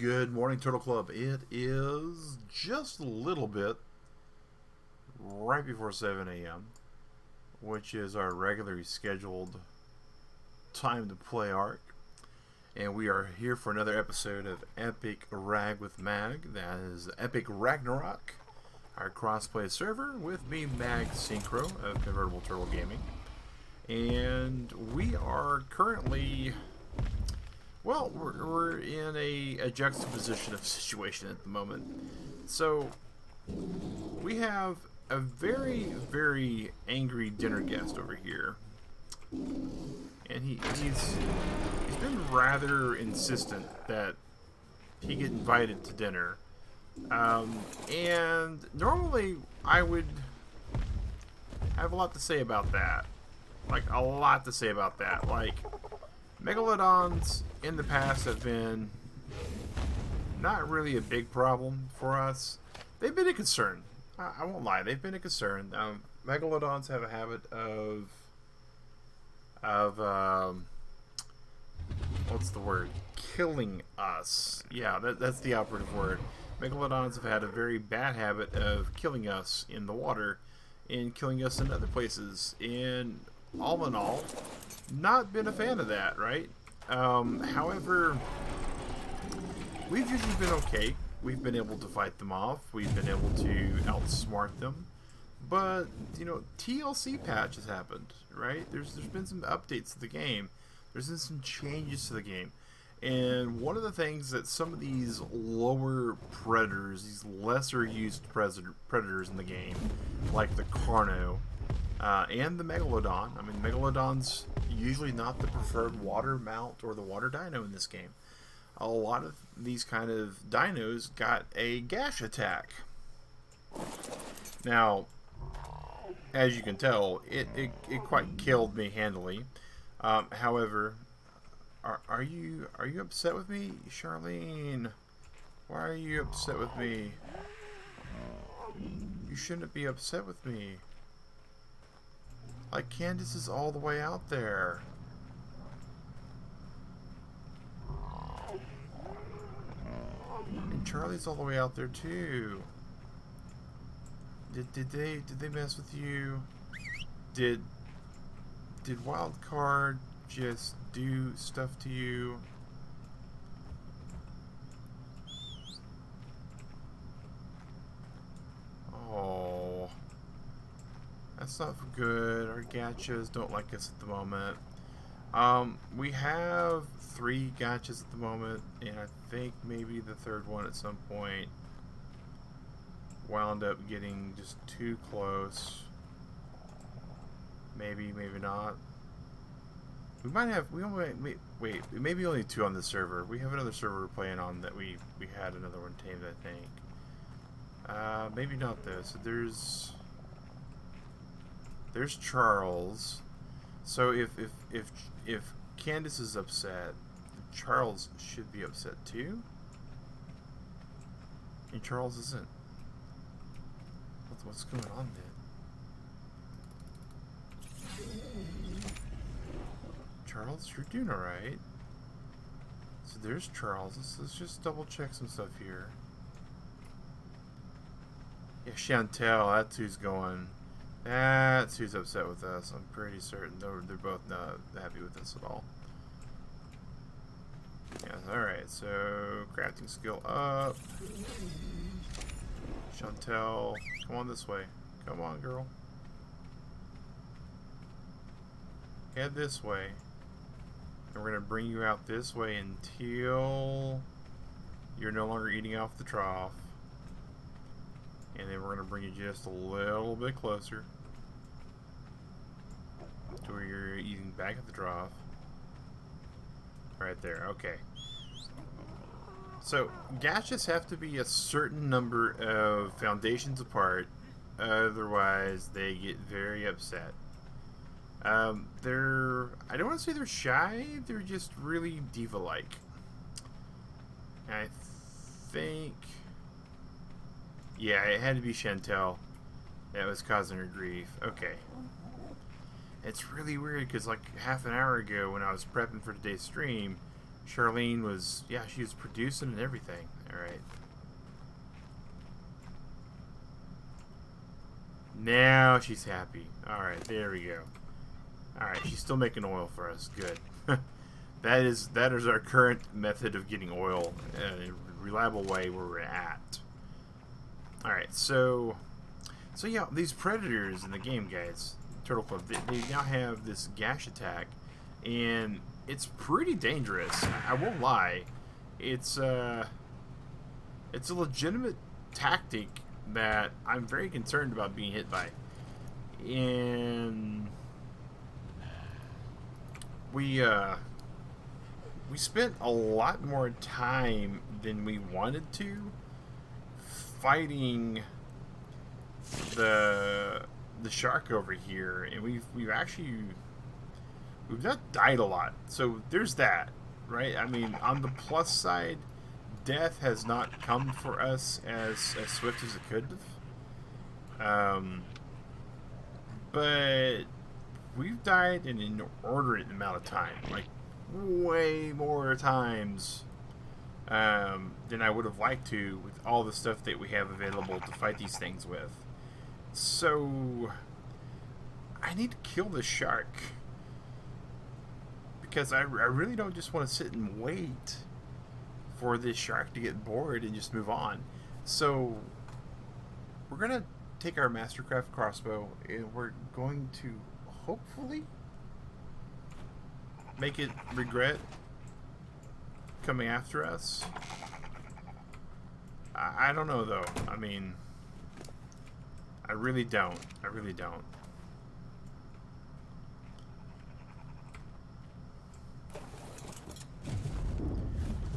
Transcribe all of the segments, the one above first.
Good morning, Turtle Club. It is just a little bit right before 7 a.m., which is our regularly scheduled time to play ARK. And we are here for another episode of Epic Rag with Mag. That is Epic Ragnarok, our crossplay server with me, Mag Synchro of Convertible Turtle Gaming. And we are currently... well, we're in a juxtaposition of situation at the moment. So, we have a very, very angry dinner guest over here. And he's been rather insistent that he get invited to dinner. And normally I would have a lot to say about that. Like, a lot to say about that. Like... Megalodons in the past have been not really a big problem for us. They've been a concern. I won't lie, they've been a concern. Megalodons have a habit of what's the word? Killing us. Yeah, that's the operative word. Megalodons have had a very bad habit of killing us in the water and killing us in other places. And all in all, not been a fan of that, right? However, we've usually been okay. We've been able to fight them off. We've been able to outsmart them. But, you know, TLC patch has happened, right? There's been some updates to the game. There's been some changes to the game. And one of the things that some of these lower predators, these lesser used predators in the game, like the Carno, and the Megalodon. I mean, Megalodon's usually not the preferred water mount or the water dino in this game. A lot of these kind of dinos got a gash attack. Now, as you can tell, it quite killed me handily. However, are you upset with me, Charlene? Why are you upset with me? You shouldn't be upset with me. Like, Candace is all the way out there. And Charlie's all the way out there too. Did they mess with you? Did Wildcard just do stuff to you? Oh. That's not good. Our gachas don't like us at the moment. We have 3 gachas at the moment, and I think maybe the third one at some point wound up getting just too close. Maybe not. We might have, wait, maybe only 2 on this server. We have another server we're playing on that we had another one tamed, I think. Maybe not though. So there's Charles. So if Candace is upset, Charles should be upset too. And Charles isn't. What's going on then? Charles, you're doing alright. So there's Charles. Let's just double check some stuff here. Yeah, Chantel, that's who's going. That's who's upset with us. I'm pretty certain they're both not happy with us at all. Yeah, alright, so crafting skill up. Chantel, come on this way. Come on, girl. Head this way. And we're going to bring you out this way until you're no longer eating off the trough. And then we're going to bring you just a little bit closer to where you're eating back at the trough. Right there, okay. So, gachas have to be a certain number of foundations apart, otherwise they get very upset. I don't want to say they're shy, they're just really diva-like. I think... yeah, it had to be Chantel that was causing her grief. Okay. It's really weird because like half an hour ago when I was prepping for today's stream, Charlene was, yeah, she was producing and everything. Alright. Now she's happy. Alright, there we go. Alright, she's still making oil for us. Good. that is our current method of getting oil in a reliable way where we're at. Alright, so yeah, these predators in the game, guys, Turtle Club, they now have this gash attack, and it's pretty dangerous. I won't lie. It's a legitimate tactic that I'm very concerned about being hit by. And we spent a lot more time than we wanted to fighting the shark over here, and we've not died a lot, so there's that, right? I mean, on the plus side, death has not come for us as swift as it could have, but we've died in an inordinate amount of time, like way more times than I would have liked to with all the stuff that we have available to fight these things with. So I need to kill this shark, because I really don't just want to sit and wait for this shark to get bored and just move on. So we're going to take our Mastercraft crossbow, and we're going to hopefully make it regret coming after us. I don't know, though. I mean, I really don't. I really don't.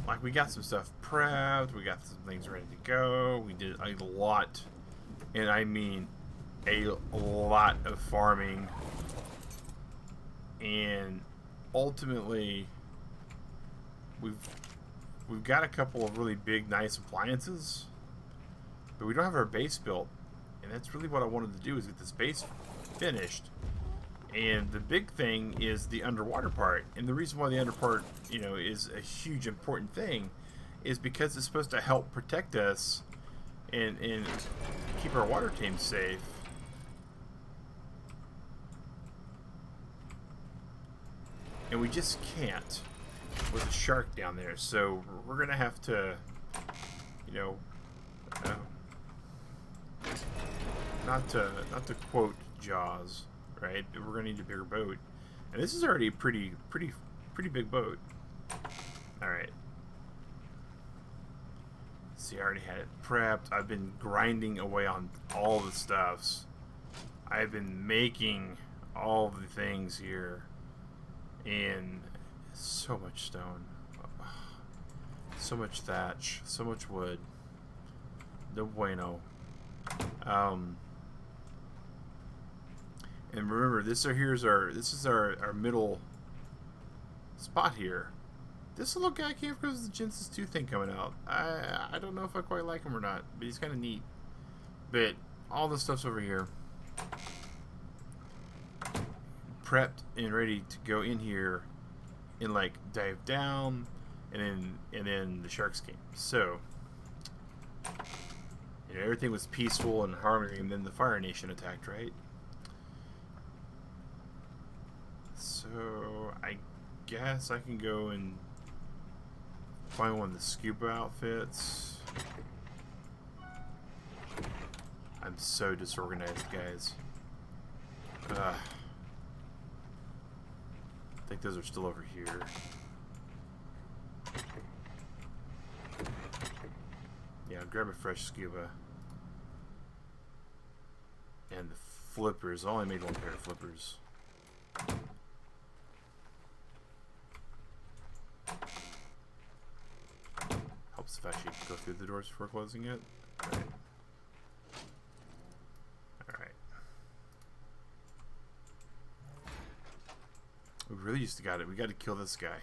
Like, we got some stuff prepped, we got some things ready to go, we did a lot, and I mean a lot of farming, and ultimately we've got a couple of really big, nice appliances, but we don't have our base built, and that's really what I wanted to do, is get this base finished. And the big thing is the underwater part. And the reason why the underwater part, you know, is a huge important thing is because it's supposed to help protect us and keep our water team safe. And we just can't with a shark down there. So we're going to have to, you know, not to quote Jaws, right? We're gonna need a bigger boat, and this is already a pretty big boat. All right. See, I already had it prepped. I've been grinding away on all the stuffs. I've been making all the things here, and so much stone, so much thatch, so much wood. No bueno. And remember, this is our middle spot here. This little guy came because the Genesis 2 thing coming out. I don't know if I quite like him or not, but he's kind of neat. But all the stuff's over here, prepped and ready to go in here and like dive down, and then the sharks came. So you know, everything was peaceful and harmony, and then the Fire Nation attacked, right? So I guess I can go and find one of the scuba outfits. I'm so disorganized, guys. I think those are still over here. Yeah, grab a fresh scuba. And the flippers. I only made one pair of flippers. Helps if I actually go through the doors before closing it. Alright. Alright. We really just got it. We got to kill this guy.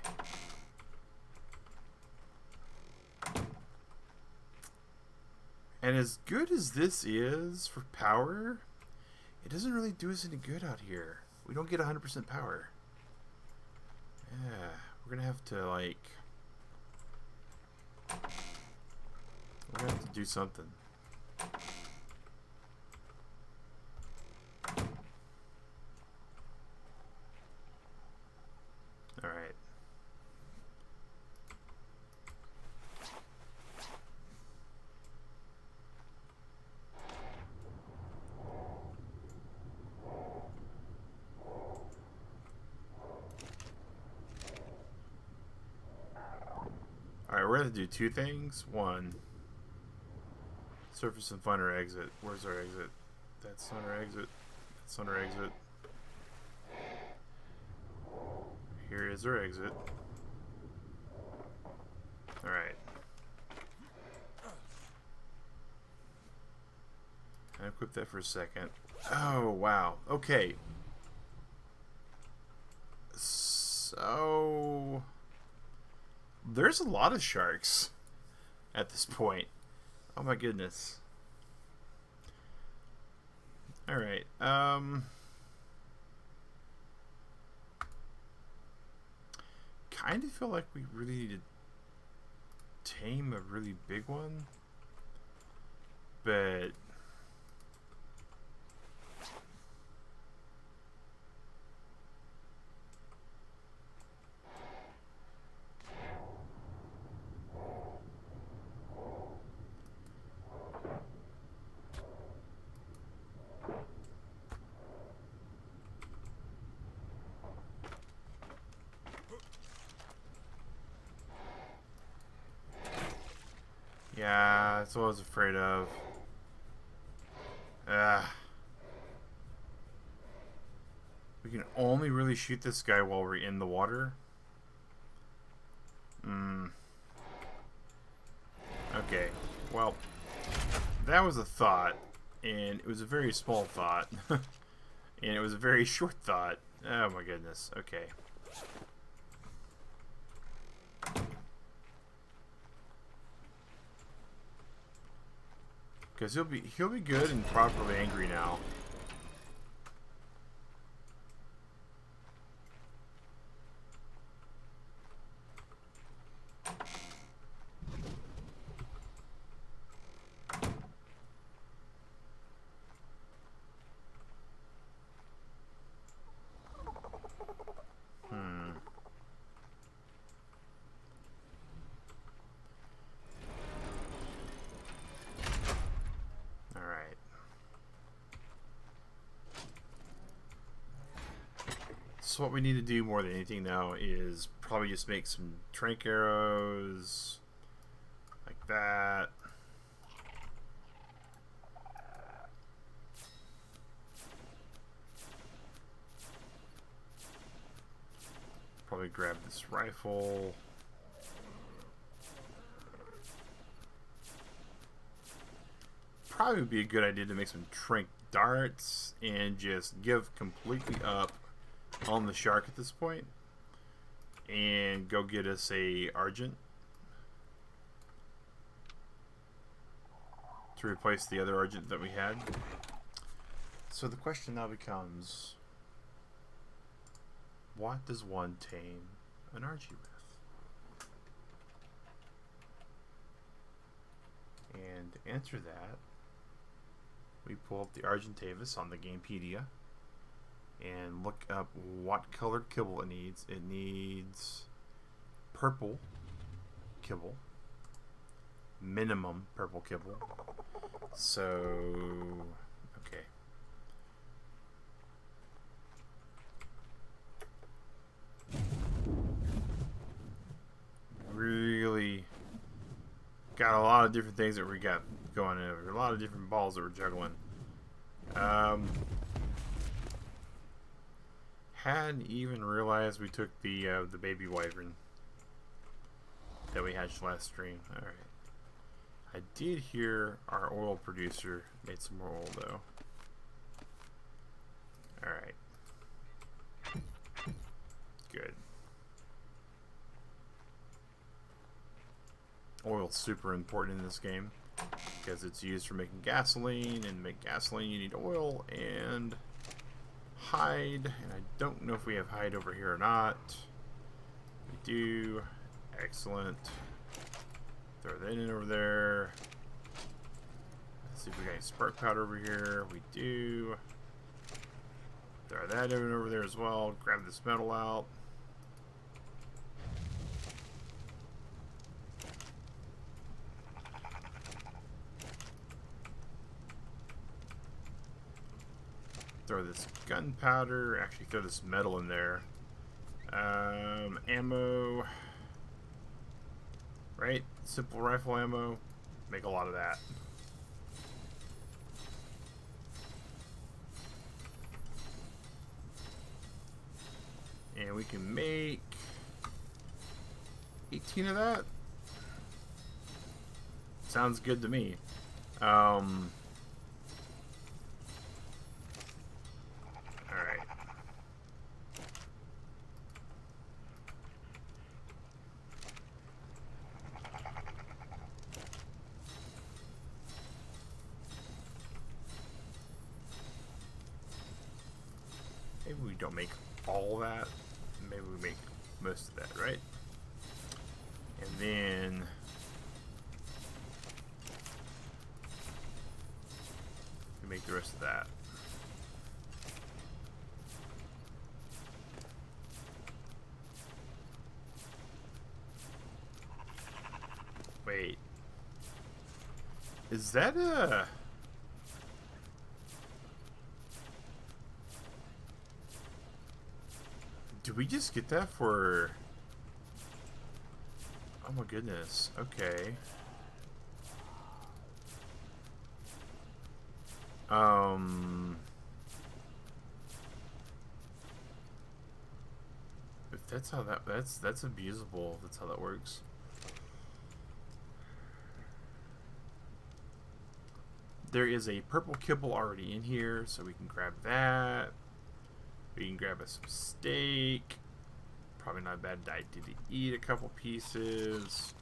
And as good as this is for power, it doesn't really do us any good out here. We don't get 100% power. Yeah, we're gonna have to like do something. Alright. Alright, we're going to do two things. One, surface and find our exit. Where's our exit? That's not our exit. That's not our exit. Here is our exit. Alright. I'll equip that for a second. Oh, wow. Okay. So there's a lot of sharks at this point. Oh my goodness. Alright, kind of feel like we really need to tame a really big one, but yeah, that's what I was afraid of. We can only really shoot this guy while we're in the water. Okay, well, that was a thought, and it was a very small thought, and it was a very short thought. Oh my goodness. Okay. Because he'll be good and properly angry now. So what we need to do more than anything now is probably just make some trank arrows like that. Probably grab this rifle. Probably would be a good idea to make some trank darts and just give completely up on the shark at this point and go get us a Argent to replace the other Argent that we had. So the question now becomes, what does one tame an Archie with? And to answer that, we pull up the Argentavis on the Gamepedia and look up what colored kibble it needs. It needs purple kibble, minimum purple kibble. So, okay. Really got a lot of different things that we got going on. A lot of different balls that we're juggling. Hadn't even realized we took the baby wyvern that we hatched last stream. Alright. I did hear our oil producer made some more oil though. Alright. Good. Oil's super important in this game because it's used for making gasoline, and to make gasoline you need oil and hide, and I don't know if we have hide over here or not. We do. Excellent. Throw that in over there. See if we got any spark powder over here. We do. Throw that in over there as well. Grab this metal out. Throw this gunpowder. Actually, throw this metal in there. Ammo. Right? Simple rifle ammo. Make a lot of that. And we can make 18 of that. Sounds good to me. Alright. Maybe we don't make all that. Maybe we make most of that, right? And then we make the rest of that. Wait. Is that a... Did we just get that for... Oh my goodness. Okay. If that's how that's abusable. That's how that works. There is a purple kibble already in here, so we can grab that. We can grab us some steak. Probably not a bad idea to eat a couple pieces.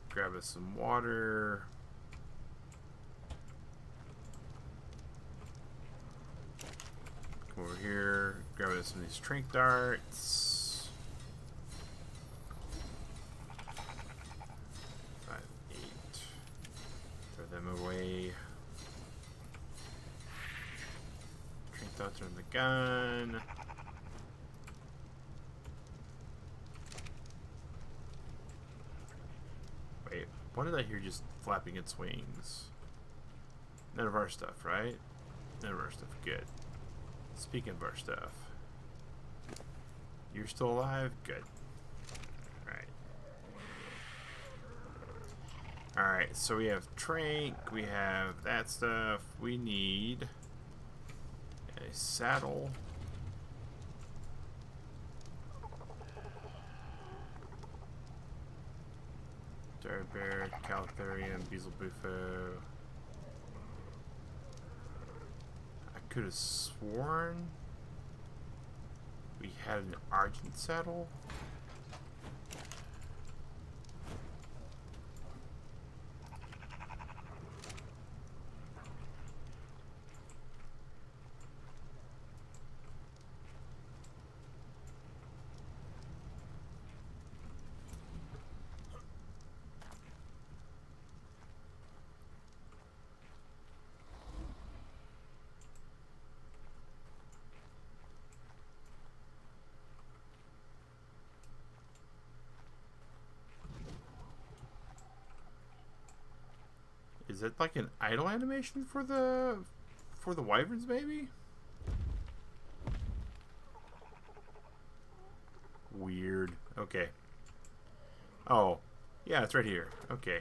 Grab us some water. Come over here. Grab us some of these trank darts. 5, 8. Throw them away. Darts are in the gun. Wait, what did I hear just flapping its wings? None of our stuff, right? None of our stuff. Good. Speaking of our stuff. You're still alive? Good. Alright. Alright, so we have trank, we have that stuff. We need a saddle. Dire Bear, Calitharium, Beelzebufo. I could have sworn we had an Argent saddle. Is it like an idle animation for the wyverns, maybe? Weird. Okay. Oh, yeah, it's right here. Okay.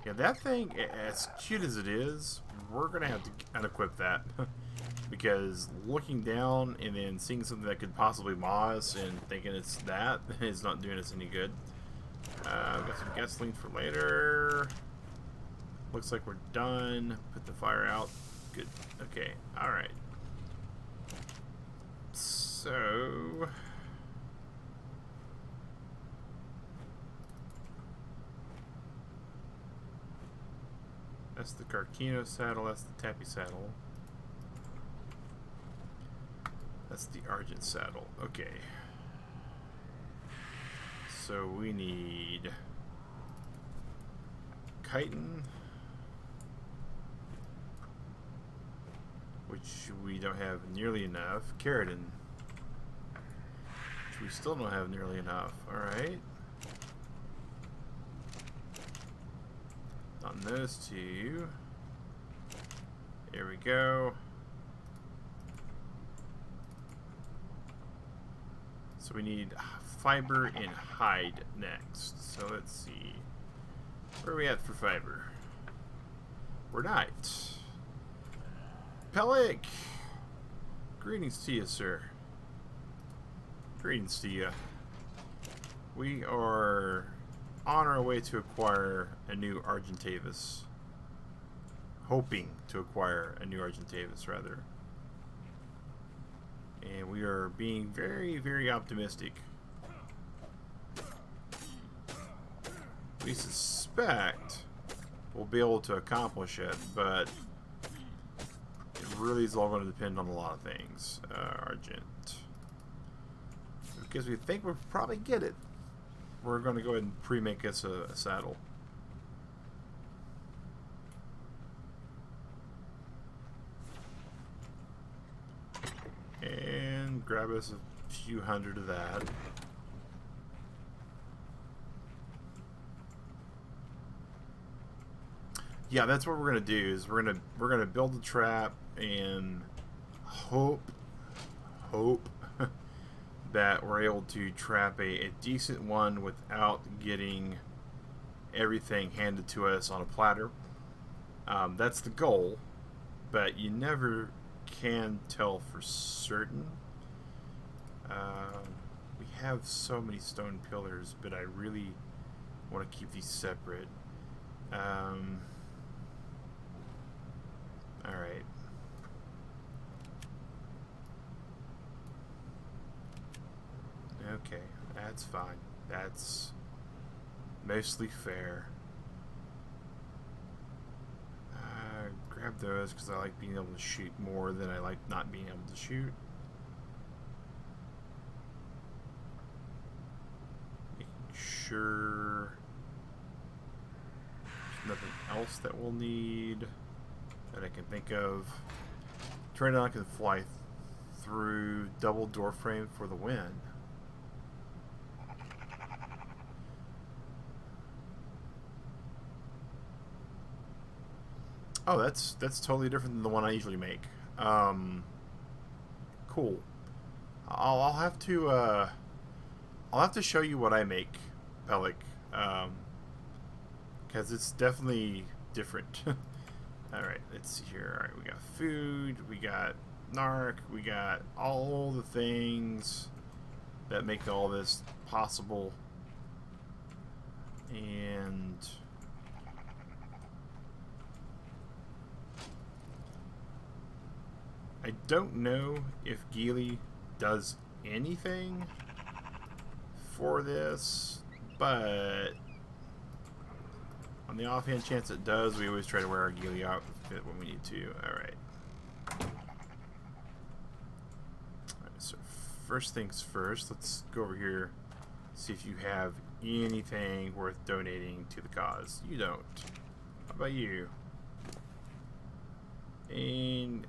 Yeah, that thing, as cute as it is, we're gonna have to unequip that. Because looking down and then seeing something that could possibly maw us and thinking it's that is not doing us any good. I've got some gasoline for later. Looks like we're done. Put the fire out. Good. Okay. Alright. So... that's the Carcino saddle. That's the Tappy saddle. That's the Argent saddle. Okay. So we need chitin, which we don't have nearly enough. Keratin, which we still don't have nearly enough. Alright. On those two. There we go. So we need fiber and hide next. So let's see. Where are we at for fiber? We're not. Pelik! Greetings to you, sir. Greetings to you. We are on our way to acquire a new Argentavis. Hoping to acquire a new Argentavis, rather. And we are being very, very optimistic. We suspect we'll be able to accomplish it, but it really is all going to depend on a lot of things. Argent. Because we think we'll probably get it, we're going to go ahead and pre-make us a saddle. And grab us a few hundred of that. Yeah, that's what we're gonna do. Is we're gonna build a trap and hope that we're able to trap a decent one without getting everything handed to us on a platter. That's the goal, but you never can tell for certain. We have so many stone pillars, but I really want to keep these separate. Alright. Okay, that's fine. That's mostly fair. Grab those because I like being able to shoot more than I like not being able to shoot. Making sure there's nothing else that we'll need that I can think of. Turn on can fly through double door frame for the win. Oh, that's totally different than the one I usually make. Cool. I'll have to show you what I make, Pelik, because it's definitely different. All right, let's see here. All right, we got food, we got narc, we got all the things that make all this possible, and I don't know if Geely does anything for this, but on the offhand chance it does, we always try to wear our Geely outfit when we need to. Alright. Alright, so first things first, let's go over here, see if you have anything worth donating to the cause. You don't. How about you? And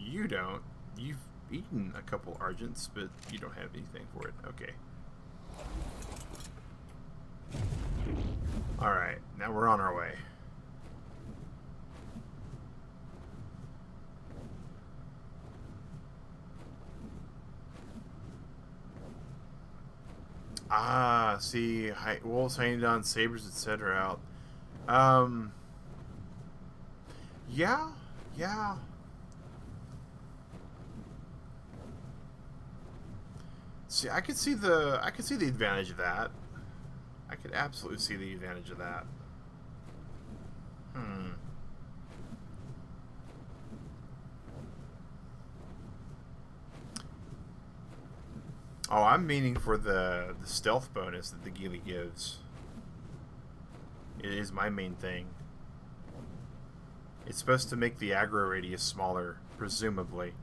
you don't. You've eaten a couple Argents, but you don't have anything for it. Okay. Alright, now we're on our way. Ah, see, wolves hanging down, sabers, etc. out. Yeah. See, I could see the advantage of that. I could absolutely see the advantage of that. Oh, I'm meaning for the stealth bonus that the Geely gives. It is my main thing. It's supposed to make the aggro radius smaller, presumably.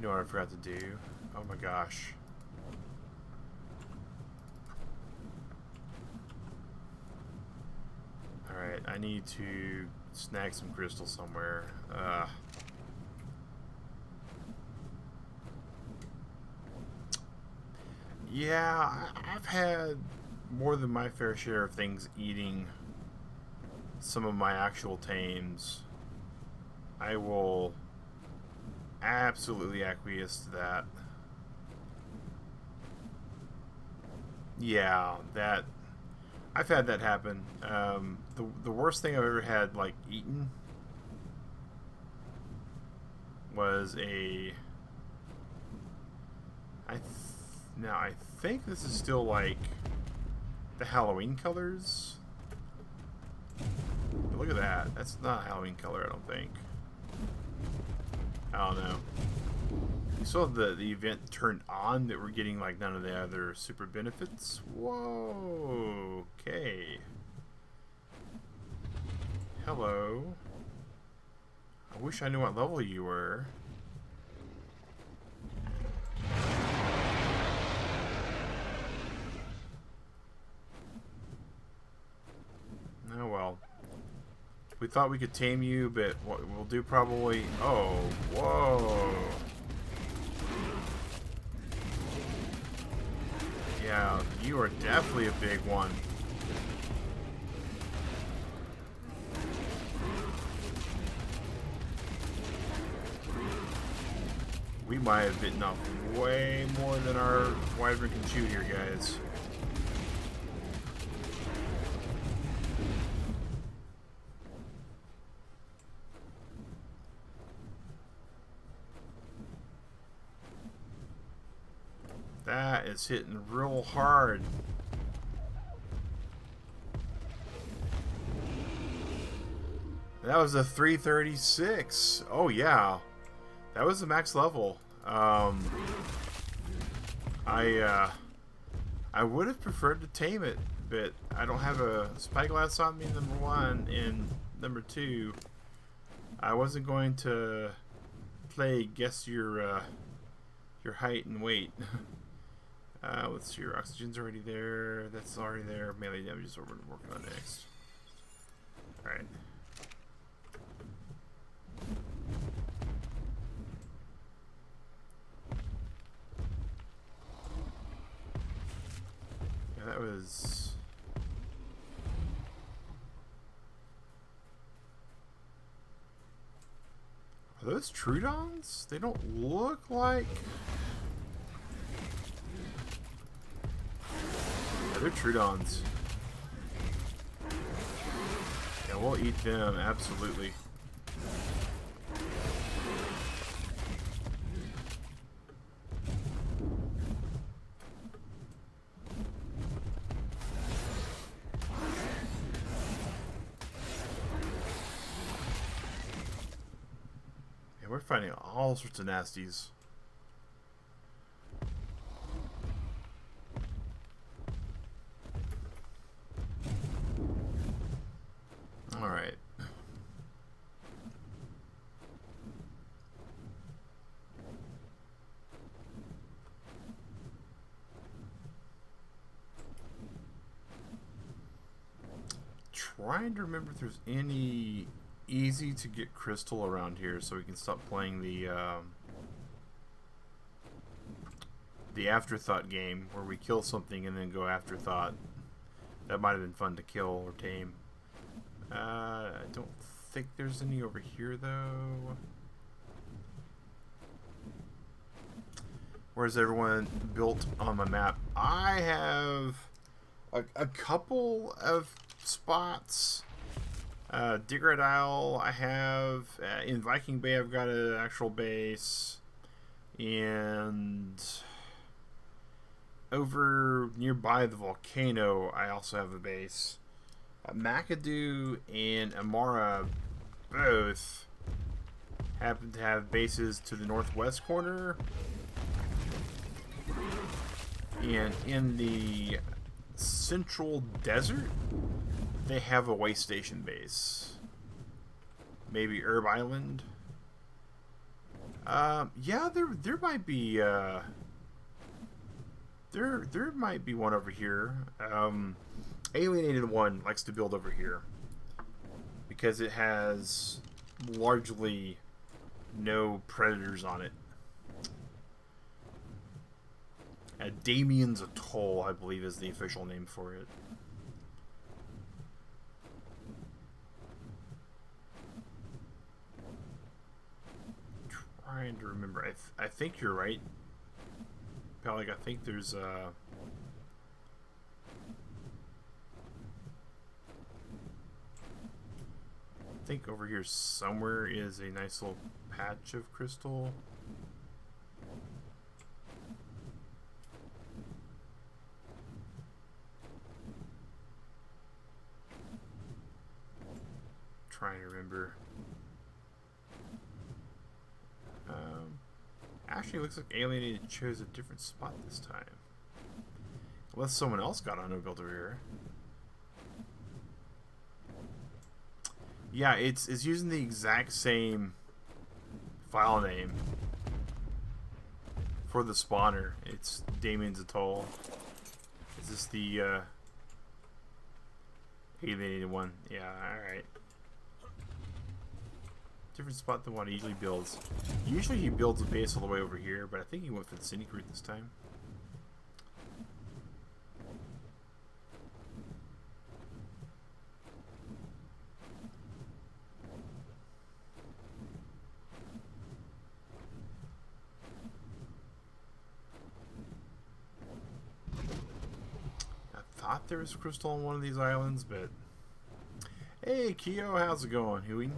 know what I forgot to do? Oh my gosh. Alright, I need to snag some crystal somewhere. Yeah, I've had more than my fair share of things eating some of my actual tames. I will absolutely acquiesce to that. Yeah, that I've had that happen. The worst thing I've ever had like eaten was now I think this is still like the Halloween colors. But look at that. That's not a Halloween color, I don't think. I don't know. You saw the event turned on that we're getting like none of the other super benefits. Whoa. Okay. Hello. I wish I knew what level you were. Oh well. We thought we could tame you, but what we'll do probably... Oh, whoa. Yeah, you are definitely a big one. We might have bitten off way more than our wyvern can chew here, guys. That is hitting real hard. That was a 336. Oh yeah, that was the max level. I would have preferred to tame it, but I don't have a spyglass on me, number one, and number two, I wasn't going to play guess your height and weight. Let's see, your oxygen's already there. That's already there. Melee damage is what we're working on next. Alright. Yeah, that was... Are those Trudons? They don't look like... They're Trudons. Yeah, we'll eat them, absolutely. Yeah, we're fighting all sorts of nasties. Alright. Trying to remember if there's any easy to get crystal around here so we can stop playing the afterthought game where we kill something and then go afterthought. That might have been fun to kill or tame. I don't think there's any over here though. Where's everyone built on my map? I have a couple of spots. Digger Isle I have. In Viking Bay I've got an actual base. And over nearby the volcano I also have a base. McAdoo and Amara both happen to have bases to the northwest corner. And in the central desert, they have a way station base. Maybe Herb Island. Yeah, there might be there might be one over here. Alienated One likes to build over here because it has largely no predators on it. Damien's Atoll, I believe, is the official name for it. Trying to remember. I think you're right, Peleg. I think there's I think over here somewhere is a nice little patch of crystal. Trying to remember. Actually, it looks like Alienated chose a different spot this time. Unless someone else got on to build over here. Yeah, it's using the exact same file name for the spawner. It's Damien's Atoll. Is this the Alienated One? Yeah, alright. Different spot than what he usually builds. Usually he builds a base all the way over here, but I think he went for the scenic route this time. I thought there was crystal on one of these islands, but... Hey, Kyo, how's it going, Huey?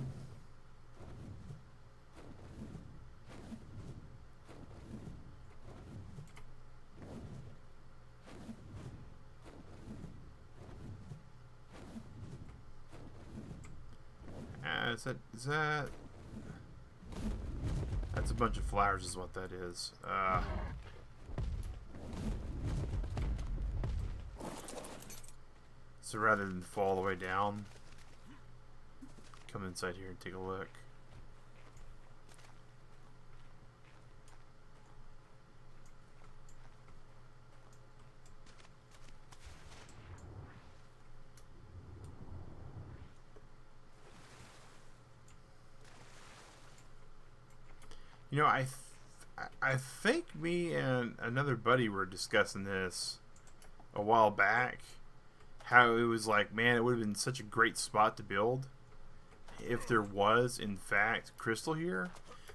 Is that... That's a bunch of flowers is what that is. So rather than fall all the way down, come inside here and take a look. You know, I think me and another buddy were discussing this a while back. How it was like, man, it would have been such a great spot to build if there was, in fact, crystal here.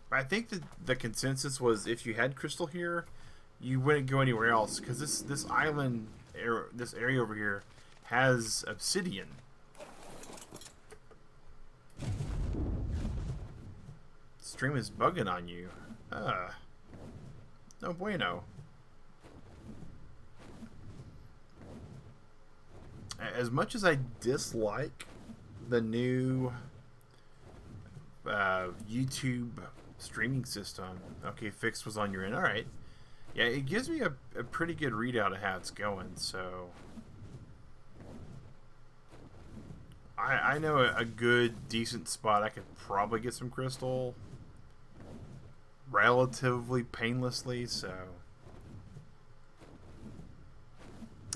But I think that the consensus was if you had crystal here, you wouldn't go anywhere else because this island, this area over here, has obsidian. Stream is bugging on you. No bueno. As much as I dislike the new YouTube streaming system, okay, fixed was on your end. All right, yeah, it gives me a pretty good readout of how it's going. So I know a good, decent spot I could probably get some crystal relatively painlessly. So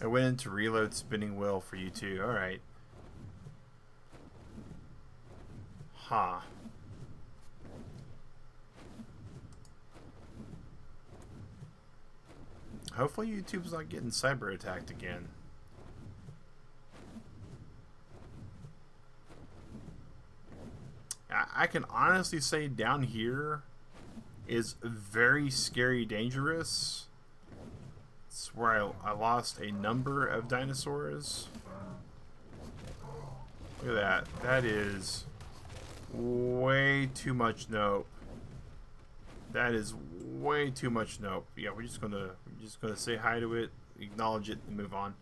I went into reload spinning wheel for you too. All right. Huh. Hopefully YouTube's not getting cyber attacked again. I can honestly say down here is very scary dangerous. It's where I lost a number of dinosaurs. Look at that. That is way too much nope. That is way too much nope. Yeah, we're just gonna say hi to it, acknowledge it, and move on.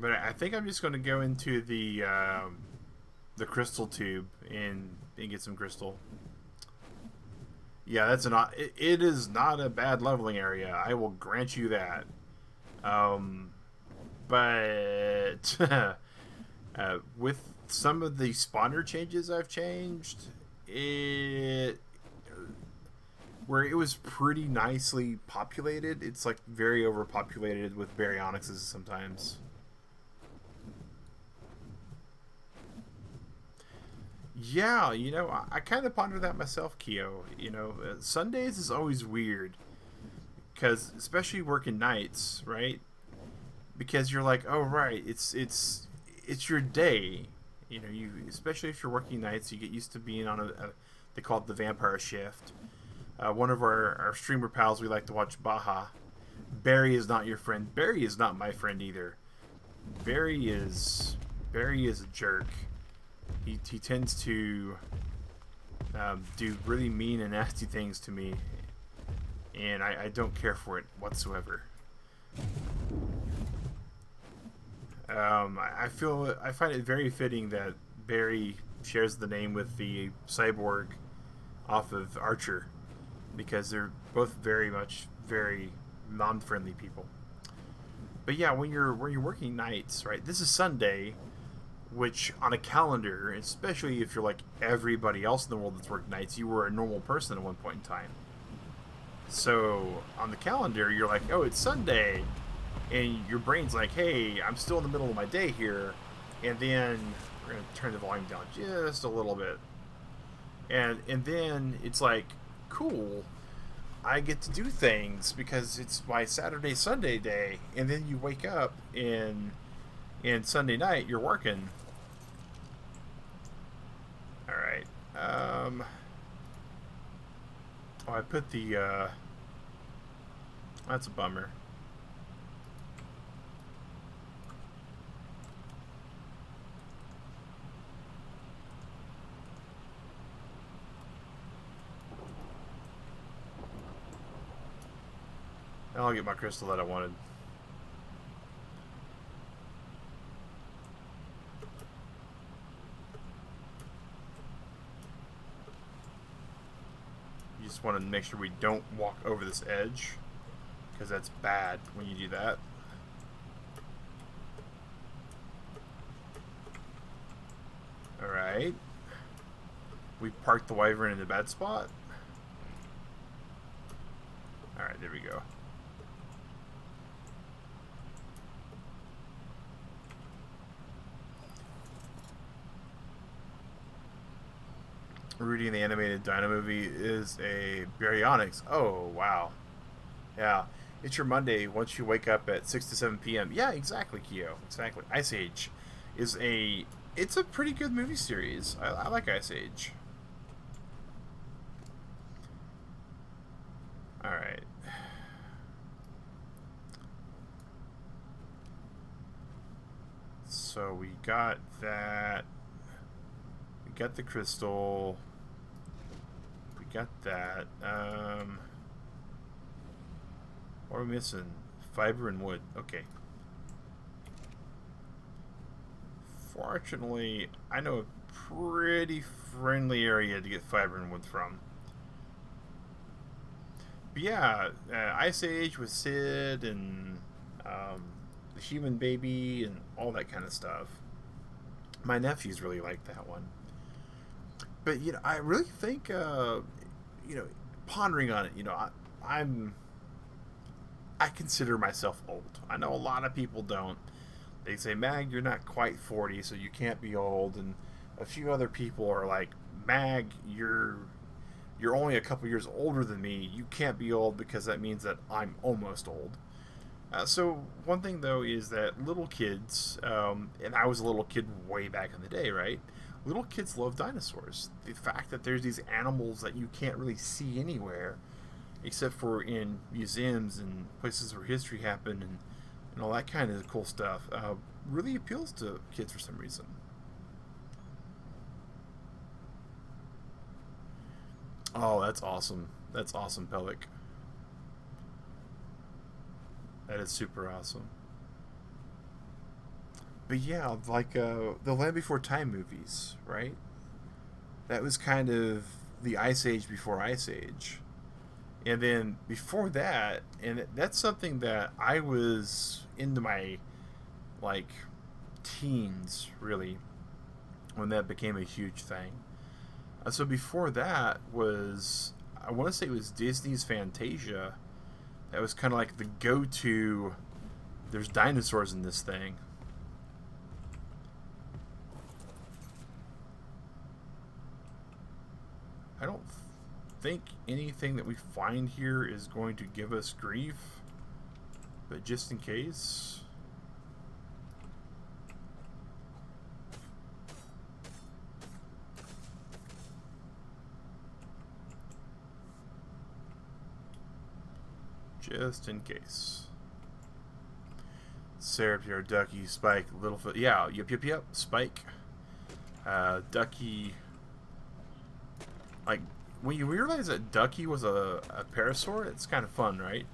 But I think I'm just gonna go into the crystal tube and get some crystal. Yeah, that's it is not a bad leveling area. I will grant you that. But with some of the spawner changes I've changed, it where it was pretty nicely populated, it's like very overpopulated with baryonyxes sometimes. Yeah, I kind of ponder that myself, Keo. Sundays is always weird because, especially working nights, right? Because you're like, oh right, it's your day. You especially if you're working nights, you get used to being on a they call it the vampire shift. One of our streamer pals we like to watch, Baja. Barry is not your friend. Barry is not my friend either. Barry is a jerk. He tends to do really mean and nasty things to me, and I don't care for it whatsoever. I find it very fitting that Barry shares the name with the cyborg off of Archer, because they're both very non-friendly people. But yeah, when you're working nights, right? This is Sunday, which on a calendar, especially if you're like everybody else in the world that's worked nights, you were a normal person at one point in time. So on the calendar, you're like, oh, it's Sunday, and your brain's like, hey, I'm still in the middle of my day here, and then we're gonna turn the volume down just a little bit, and then it's like, cool, I get to do things because it's my Saturday Sunday day, and then you wake up and Sunday night you're working. All right. Oh, I put the. That's a bummer. I'll get my crystal that I wanted. You just want to make sure we don't walk over this edge, because that's bad when you do that. Alright. We parked the wyvern in the bad spot. Alright, there we go. Rudy in the animated Dino movie is a baryonyx. Oh, wow. Yeah. It's your Monday once you wake up at 6 to 7 p.m. Yeah, exactly, Keo. Exactly. Ice Age is it's a pretty good movie series. I like Ice Age. Alright. So we got that. We got the crystal. We got that. What are we missing? Fiber and wood. Okay. Fortunately, I know a pretty friendly area to get fiber and wood from. But yeah, Ice Age with Sid and the human baby and all that kind of stuff. My nephews really like that one. But I really think pondering on it, I consider myself old. I know a lot of people don't. They say, Mag, you're not quite 40, so you can't be old. And a few other people are like, Mag, you're only a couple years older than me. You can't be old because that means that I'm almost old. So one thing, though, is that little kids, and I was a little kid way back in the day, right? Little kids love dinosaurs. The fact that there's these animals that you can't really see anywhere, except for in museums and places where history happened and all that kind of cool stuff, really appeals to kids for some reason. Oh, that's awesome. That's awesome, Pelic. That is super awesome. But yeah, like the Land Before Time movies, right? That was kind of the Ice Age before Ice Age. And then before that, and that's something that I was into my, like, teens, really. when that became a huge thing. So before that was, I want to say it was Disney's Fantasia. That was kind of like the go-to. There's dinosaurs in this thing. I don't think anything that we find here is going to give us grief, but just in case. Just in case. Serapure, Ducky, Spike, Littlefoot. Yeah, yep. Spike. Ducky. Like, when you realize that Ducky was a parasaur, it's kind of fun, right?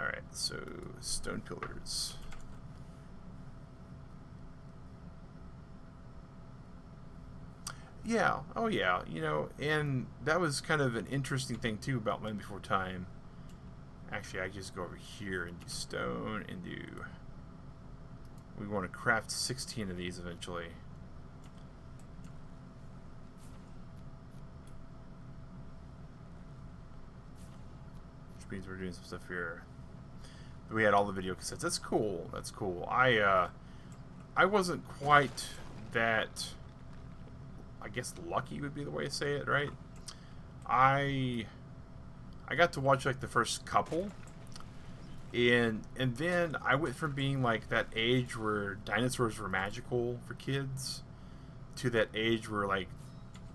Alright, so stone pillars. Yeah, oh yeah, you know, and that was kind of an interesting thing too about Land Before Time. Actually, I just go over here and do stone and do... We want to craft 16 of these eventually. Which means we're doing some stuff here. But we had all the video cassettes. That's cool. That's cool. I wasn't quite that... I guess lucky would be the way to say it, right? I got to watch like the first couple, and then I went from being like that age where dinosaurs were magical for kids to that age where like,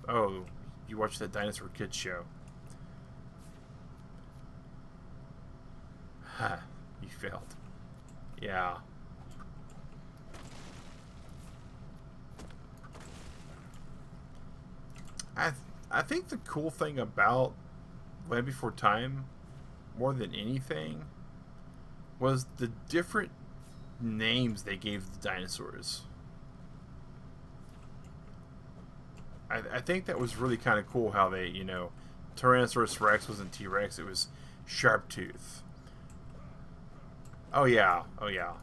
oh, you watch that dinosaur kids show. Huh, you failed. Yeah. I think the cool thing about Land Before Time, more than anything, was the different names they gave the dinosaurs. I think that was really kind of cool how they, you know, Tyrannosaurus Rex wasn't T-Rex, it was Sharptooth. Oh yeah, oh yeah.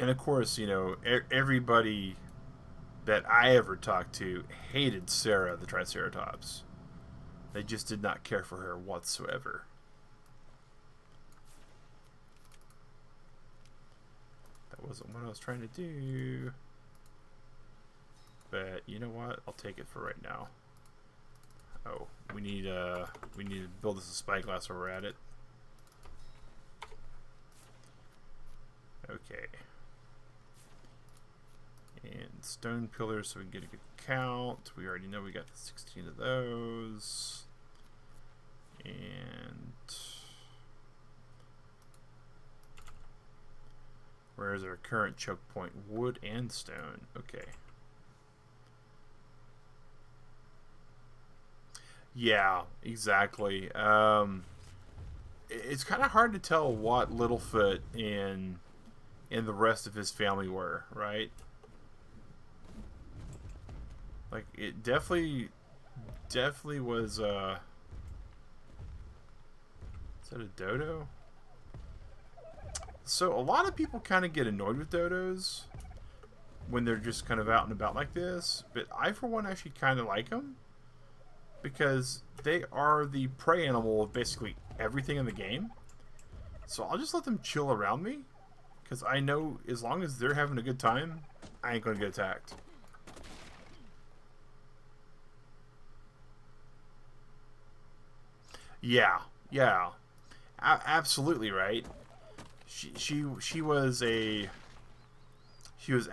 And of course, you know, everybody that I ever talked to hated Sarah the Triceratops. They just did not care for her whatsoever. That wasn't what I was trying to do. But you know what? I'll take it for right now. Oh, we need to build this a spyglass while we're at it. Okay. And stone pillars so we can get a good count. We already know we got 16 of those. And where is our current choke point? Wood and stone. Okay. Yeah, exactly. It's kind of hard to tell what Littlefoot and the rest of his family were, right? Like, it definitely was, is that a dodo? So, a lot of people kind of get annoyed with dodos when they're just kind of out and about like this, but I, for one, actually kind of like them because they are the prey animal of basically everything in the game. So, I'll just let them chill around me because I know as long as they're having a good time, I ain't going to get attacked. Yeah, yeah, absolutely right. She was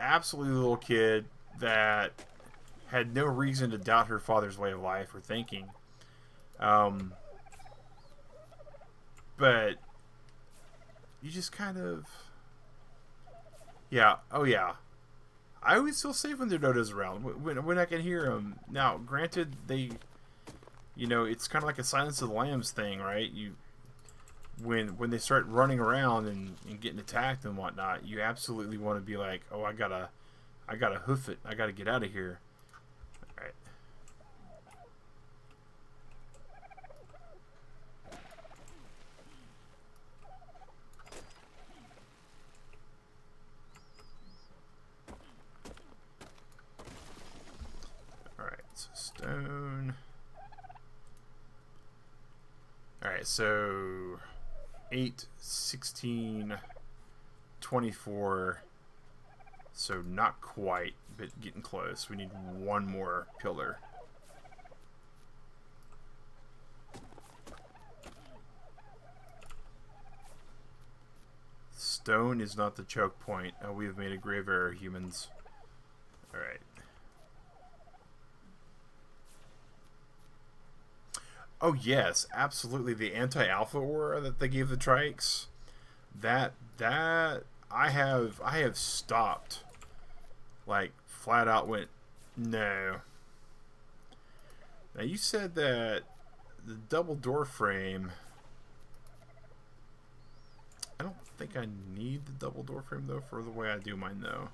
absolutely a little kid that had no reason to doubt her father's way of life or thinking. But you just kind of, yeah, oh yeah. I always feel safe when their dodos around when I can hear them. Now, granted, they. You know, it's kind of like a Silence of the Lambs thing, right? When they start running around and getting attacked and whatnot, you absolutely want to be like, oh, I gotta hoof it. I gotta get out of here. All right. Alright, so 8, 16, 24. So not quite, but getting close. We need one more pillar. Stone is not the choke point. Oh, we have made a grave error, humans. Alright. Oh yes, absolutely. The anti-alpha aura that they gave the trikes. That I have stopped. Like flat out went no. Now you said that the double door frame. I don't think I need the double door frame though for the way I do mine though.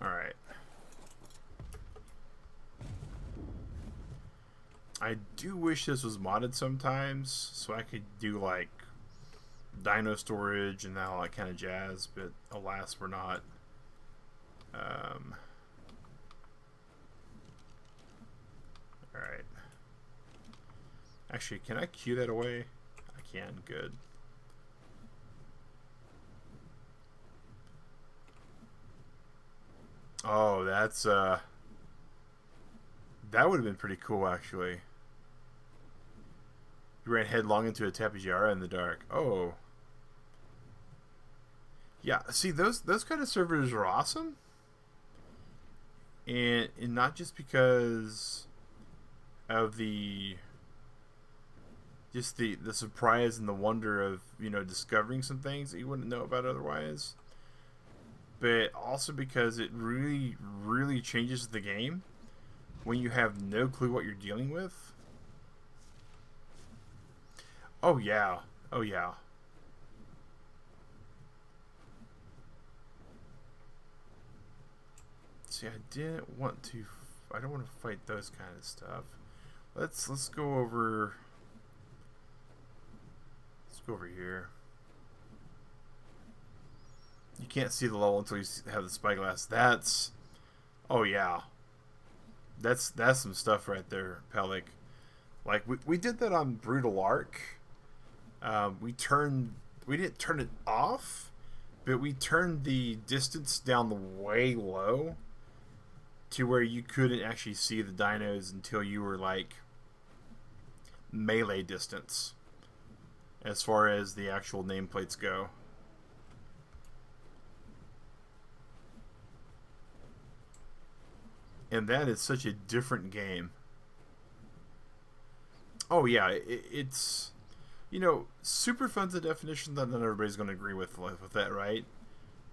Alright. I do wish this was modded sometimes so I could do like dino storage and all that kind of jazz, but alas we're not. Alright. Actually, can I queue that away? I can, good. Oh, that's that would have been pretty cool actually. You ran headlong into a Tapejara in the dark. Oh. Yeah, see those kind of servers are awesome. And not just because of the surprise and the wonder of, you know, discovering some things that you wouldn't know about otherwise, but also because it really, really changes the game when you have no clue what you're dealing with. Oh yeah. Oh yeah. See, I don't want to fight those kind of stuff. Let's go over. Let's go over here. You can't see the level until you have the spyglass. That's, oh yeah, that's some stuff right there, Pelik. Like we did that on Brutal Ark. We didn't turn it off, but we turned the distance down the way low to where you couldn't actually see the dinos until you were like melee distance as far as the actual nameplates go. And that is such a different game. Oh yeah, it's, you know, super fun's a definition that not everybody's going to agree with that, right?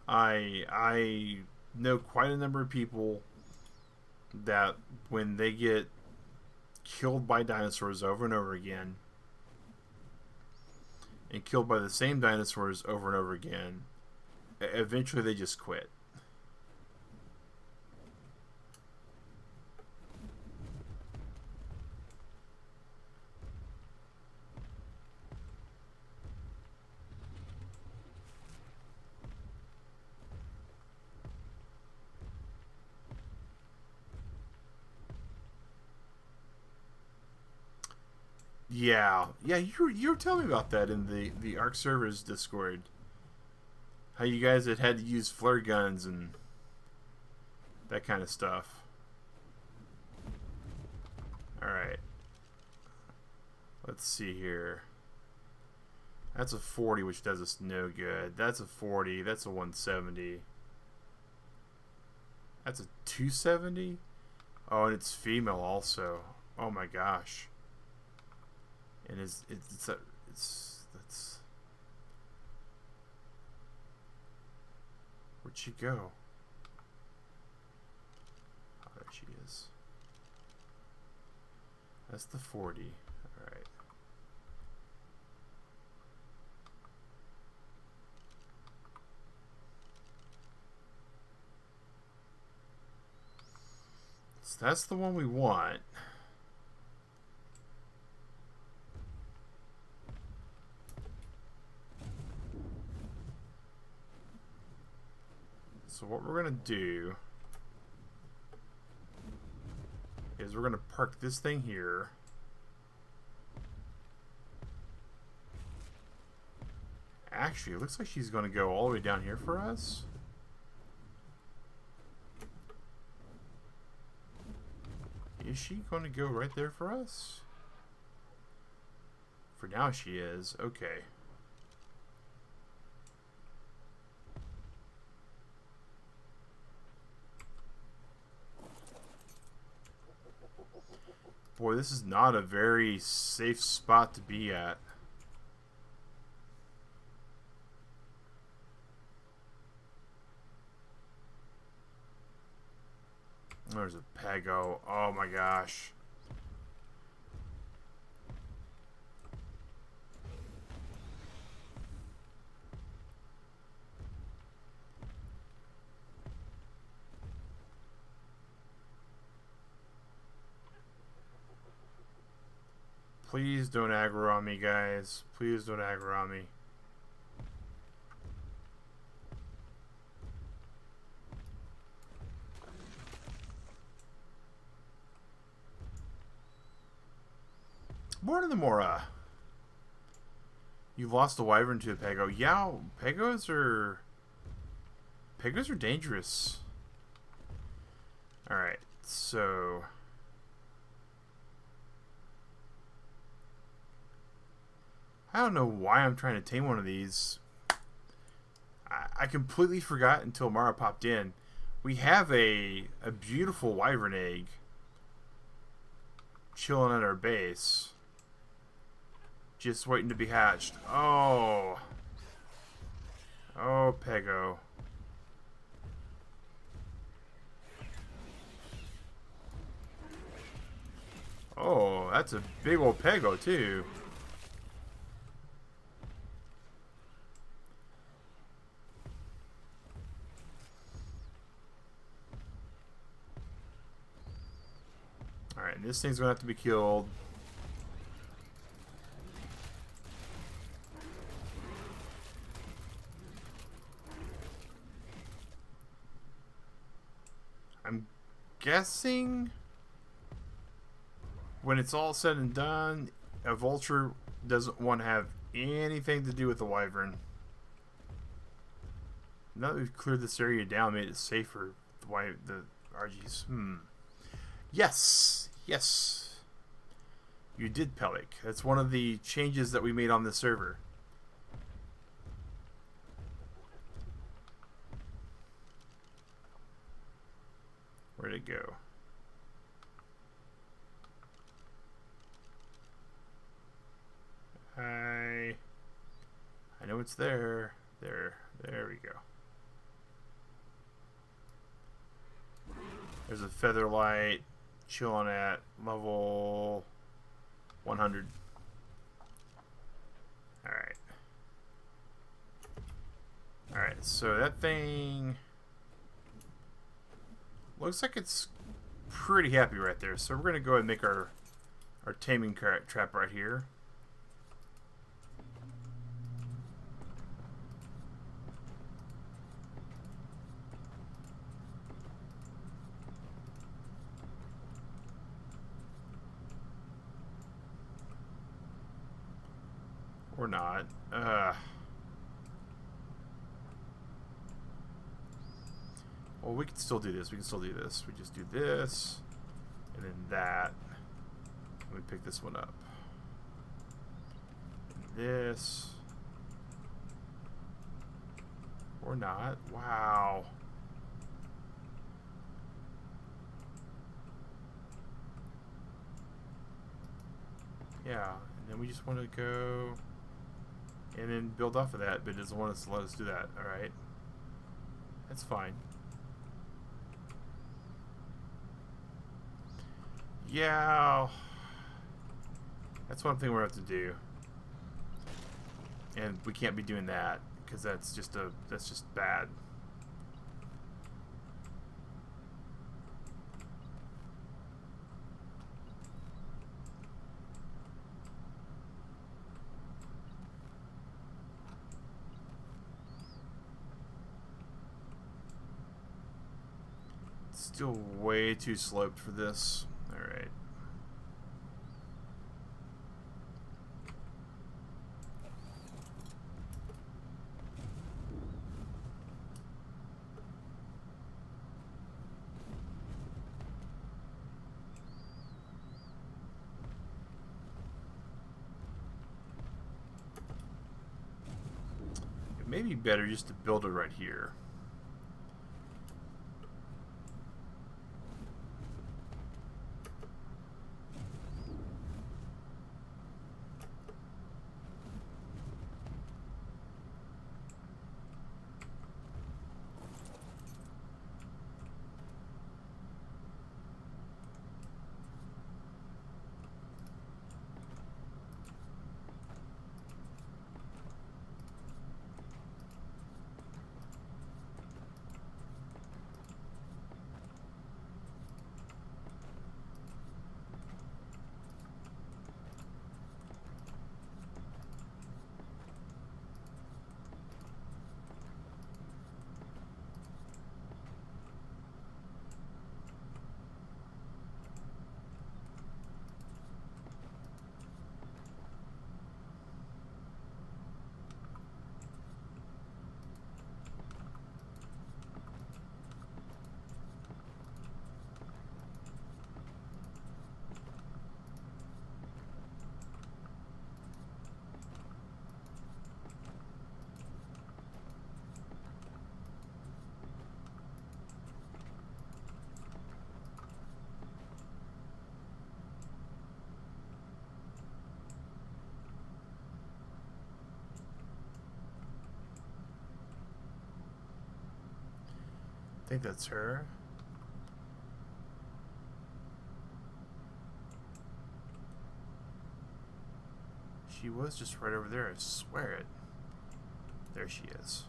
I know quite a number of people that when they get killed by dinosaurs over and over again, and killed by the same dinosaurs over and over again, eventually they just quit. Yeah, you were telling me about that in the ARK servers Discord. How you guys had to use flare guns and that kind of stuff. All right, let's see here. That's a 40, which does us no good. That's a 40. That's a 170. That's a 270. Oh, and it's female also. Oh my gosh. And it's where'd she go? Oh, there she is. That's the 40. All right. So that's the one we want. So what we're going to do is we're going to park this thing here. Actually, it looks like she's going to go all the way down here for us. Is she going to go right there for us? For now she is. Okay. Boy, this is not a very safe spot to be at. There's a Pego. Oh my gosh. Please don't aggro on me, guys. Please don't aggro on me. Morning, Mora. You've lost a wyvern to a Pego. Yeah, Pegos are dangerous. Alright, so I don't know why I'm trying to tame one of these. I completely forgot until Mara popped in. We have a beautiful wyvern egg chilling at our base. Just waiting to be hatched. Oh. Oh, Pego. Oh, that's a big old Pego, too. Alright, this thing's gonna have to be killed. I'm guessing when it's all said and done, a vulture doesn't want to have anything to do with the wyvern. Now that we've cleared this area down, made it safer, the RGs. Yes, yes. You did, Pelik. That's one of the changes that we made on the server. Where'd it go? I know it's there. There we go. There's a Featherlight chilling at level 100. Alright, so that thing looks like it's pretty happy right there. So we're going to go ahead and make our taming trap right here. Or not. Well, we can still do this. We just do this, and then that. Let me pick this one up. And this. Or not. Wow. Yeah, and then we just want to go and then build off of that, but it doesn't want us to let us do that. Alright. That's fine. Yeah. That's one thing we're going to have to do. And we can't be doing that, because that's just bad. Still way too sloped for this. Alright. It may be better just to build it right here. I think that's her. She was just right over there, I swear it. There she is.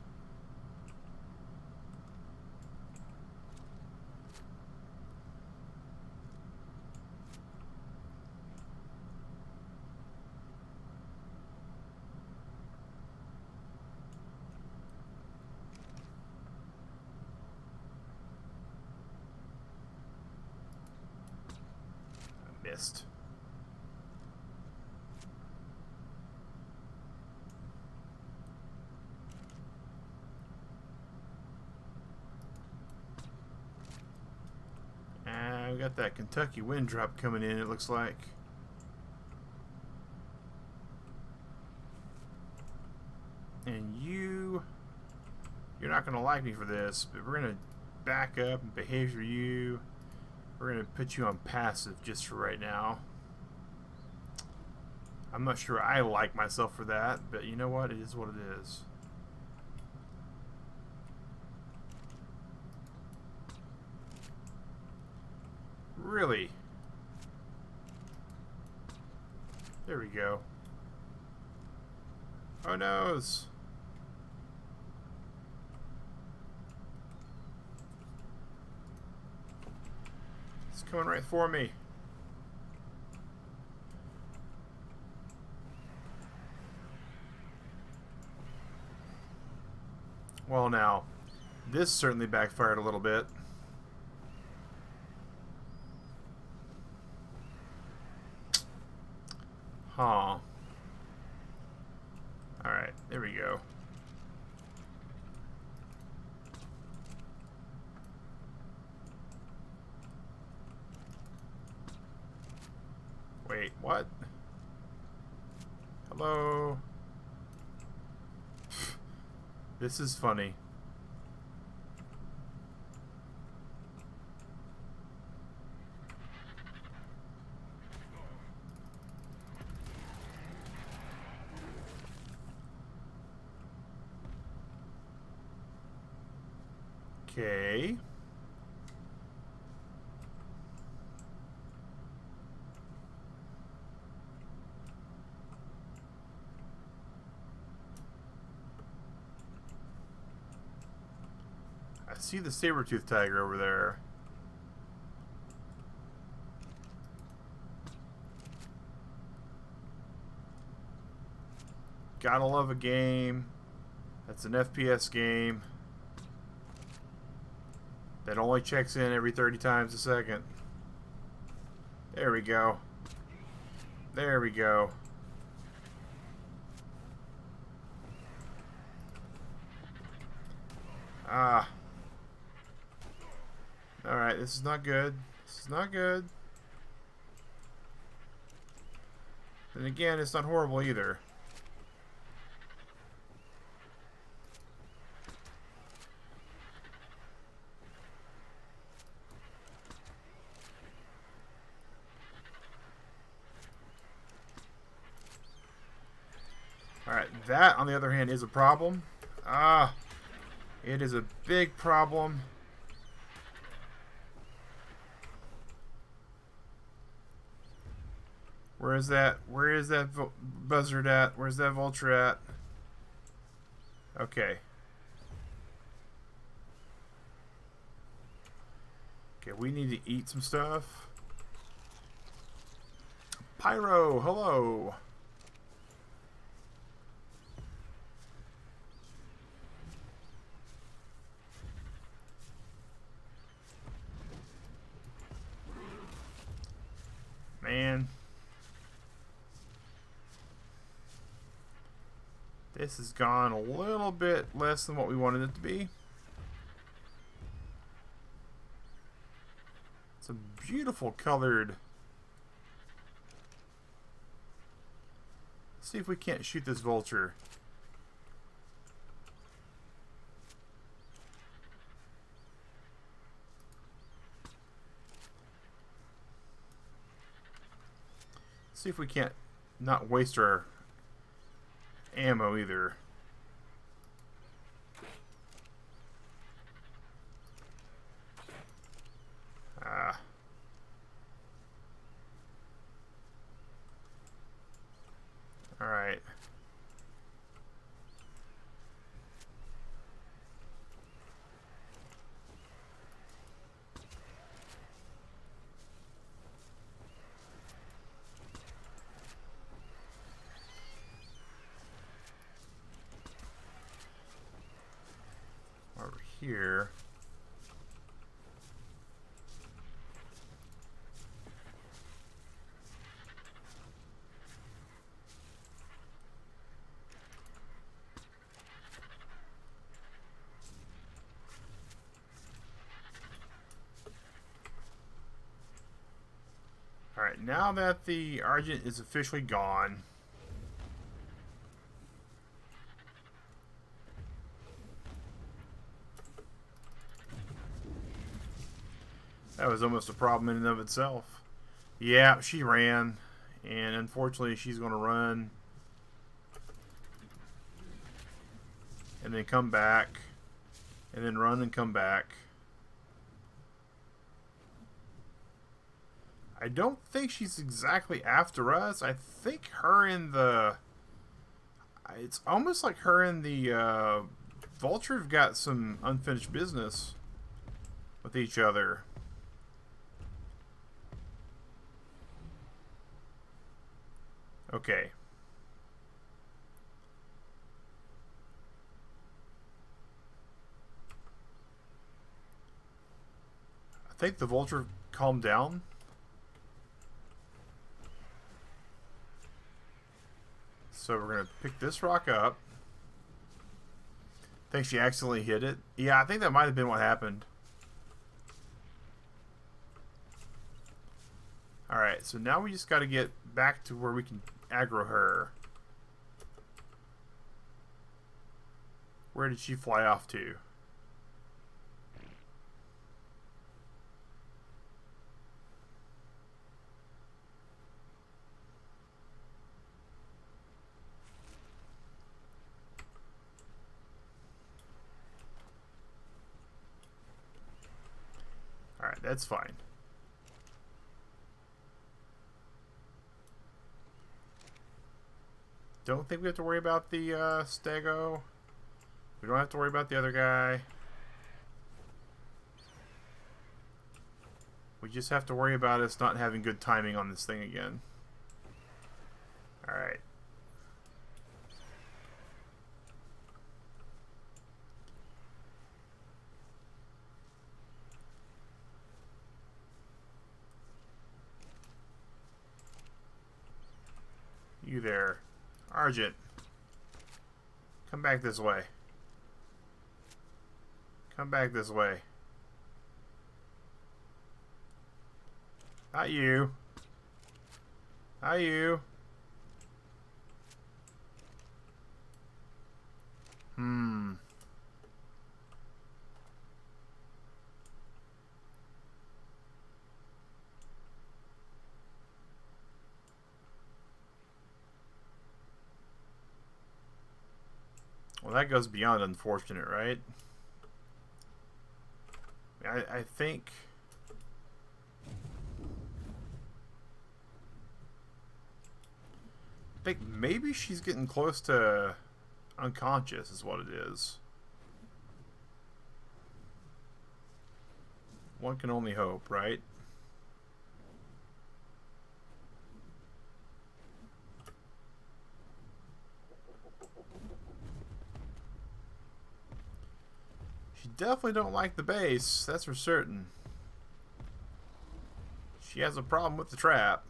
I missed. We got that Kentucky wind drop coming in, it looks like. And you're not going to like me for this, but we're going to back up and behavior you. We're going to put you on passive just for right now. I'm not sure I like myself for that, but you know what? It is what it is. Really? There we go. Oh noes! It's coming right for me. Well now, this certainly backfired a little bit. Huh. Alright, there we go. Wait, what? Hello? This is funny. Okay. I see the saber-tooth tiger over there. Gotta love a game that's an FPS game that only checks in every 30 times a second. There we go. There we go. Ah. Alright, this is not good. This is not good. And again, it's not horrible either. Alright, that, on the other hand, is a problem. Ah, it is a big problem. Where is that? Where is that buzzard at? Where's that vulture at? Okay. Okay, we need to eat some stuff. Pyro, hello. Man. This has gone a little bit less than what we wanted it to be. It's a beautiful colored. Let's see if we can't shoot this vulture. See if we can't not waste our ammo either. All right. Over here. Alright, now that the Argent is officially gone, that was almost a problem in and of itself. Yeah, she ran, and unfortunately she's going to run and then come back and then run and come back. I don't think she's exactly after us. I think her and the... It's almost like her and the Vulture have got some unfinished business with each other. Okay. I think the Vulture calmed down. So we're going to pick this rock up. I think she accidentally hit it. Yeah, I think that might have been what happened. Alright, so now we just got to get back to where we can aggro her. Where did she fly off to? Alright, that's fine. Don't think we have to worry about the Stego. We don't have to worry about the other guy. We just have to worry about us not having good timing on this thing again. Alright. You there. Argent. Come back this way. Come back this way. Not you. Not you. Well, that goes beyond unfortunate, right? I think... maybe she's getting close to unconscious is what it is. One can only hope, right? She definitely don't like the base, that's for certain. She has a problem with the trap.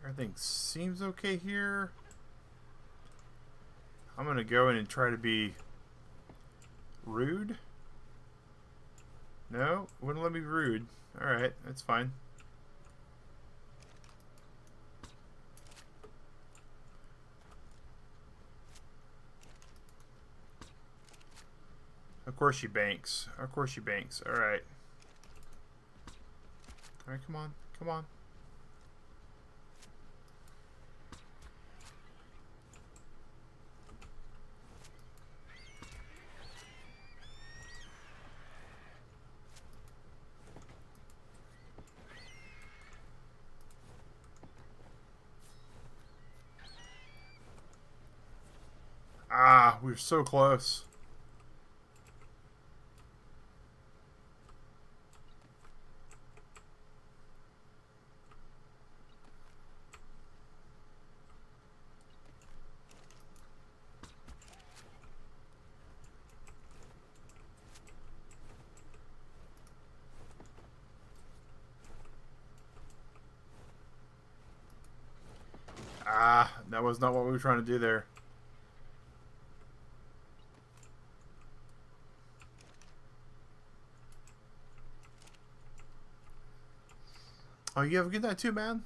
Everything seems okay here. I'm gonna go in and try to be rude. No, wouldn't let me be rude. Alright, that's fine. Of course she banks. Of course she banks. Alright. Alright, come on. Come on. Ah, we were so close. Ah, that was not what we were trying to do there. Oh, you have a good night too, man.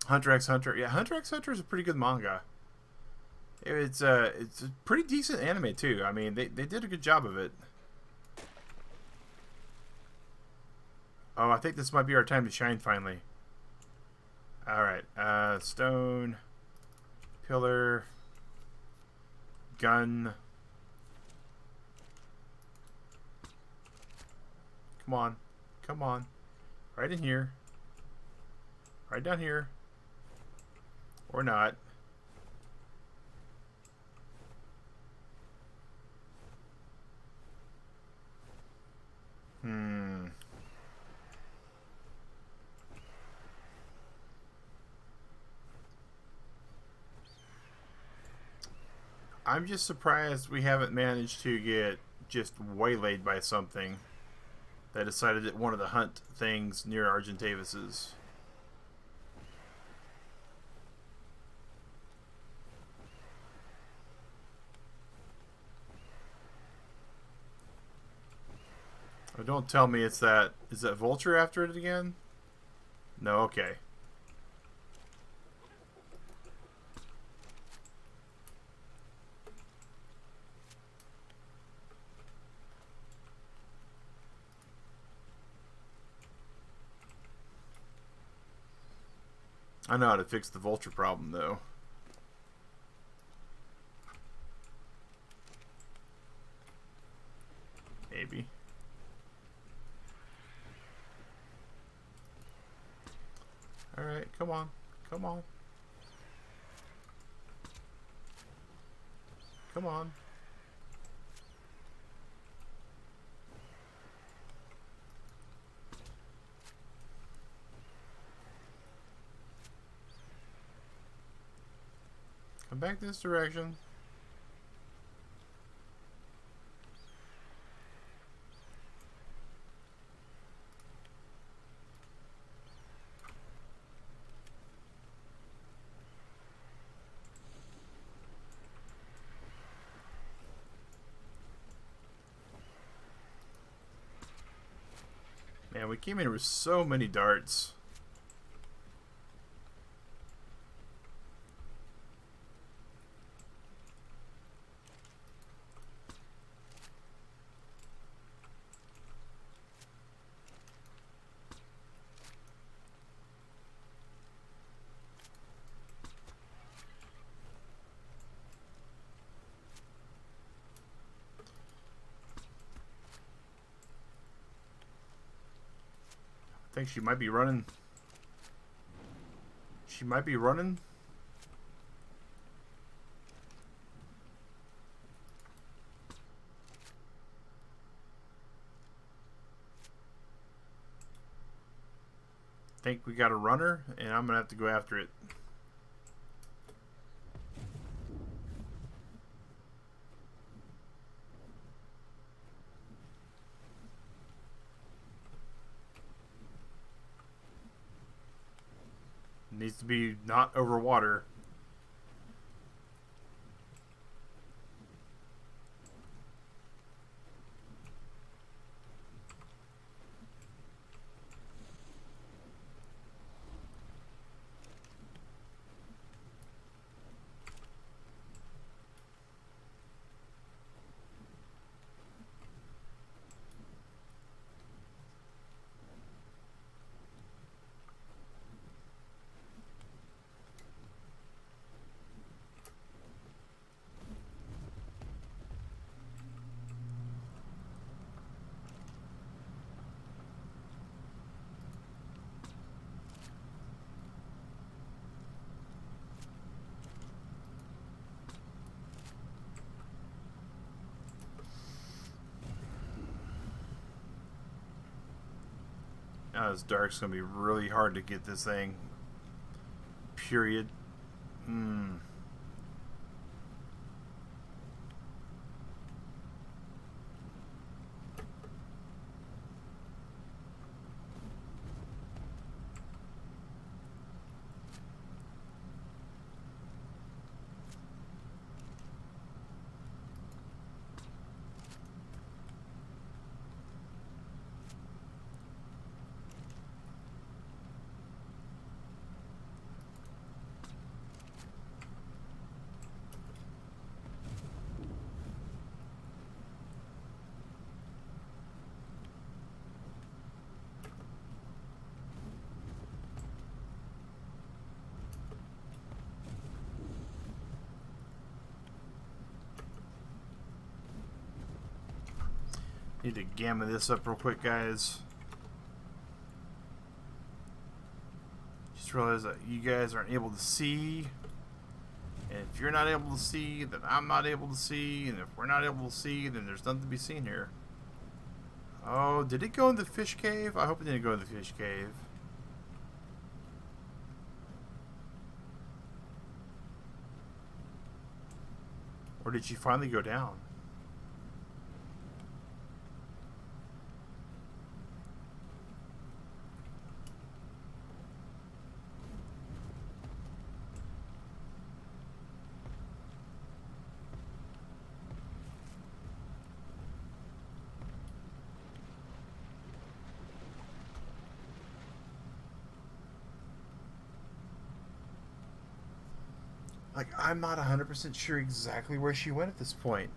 Hunter x Hunter. Yeah, Hunter x Hunter is a pretty good manga. It's a pretty decent anime too. I mean, they did a good job of it. Oh, I think this might be our time to shine finally. Alright, stone, pillar, gun. Come on. Come on. Right in here. Right down here. Or not. I'm just surprised we haven't managed to get just waylaid by something that decided it wanted to hunt things near Argentavis's. Oh, don't tell me it's that. Is that vulture after it again? No, okay. I know how to fix the vulture problem, though. Maybe. Alright, come on. Come on. Come on. Come back this direction. Man, we came in with so many darts. think she might be running. She might be running. Think we got a runner, and I'm gonna have to go after it. Needs to be not over water. Now it's dark. It's gonna be really hard to get this thing. Period. Need to gamma this up real quick, guys. Just realized that you guys aren't able to see. And if you're not able to see, then I'm not able to see. And if we're not able to see, then there's nothing to be seen here. Oh, did it go in the fish cave? I hope it didn't go in the fish cave. Or did she finally go down? Like, I'm not 100% sure exactly where she went at this point.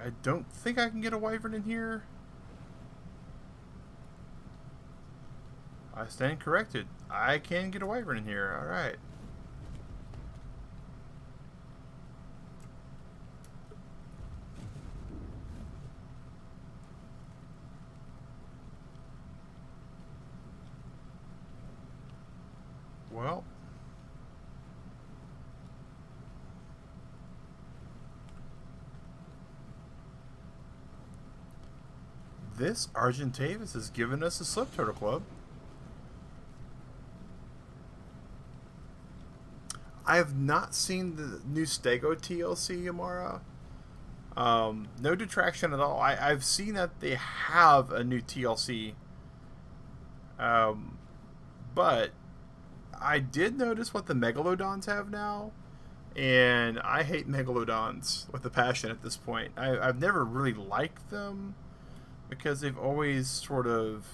I don't think I can get a wyvern in here. I stand corrected. I can get a wyvern in here. Alright. Well. This Argentavis has given us a Slip Turtle Club. I have not seen the new Stego TLC, Amara. No detraction at all. I've seen that they have a new TLC. But I did notice what the Megalodons have now. And I hate Megalodons with a passion at this point. I've never really liked them. because they've always sort of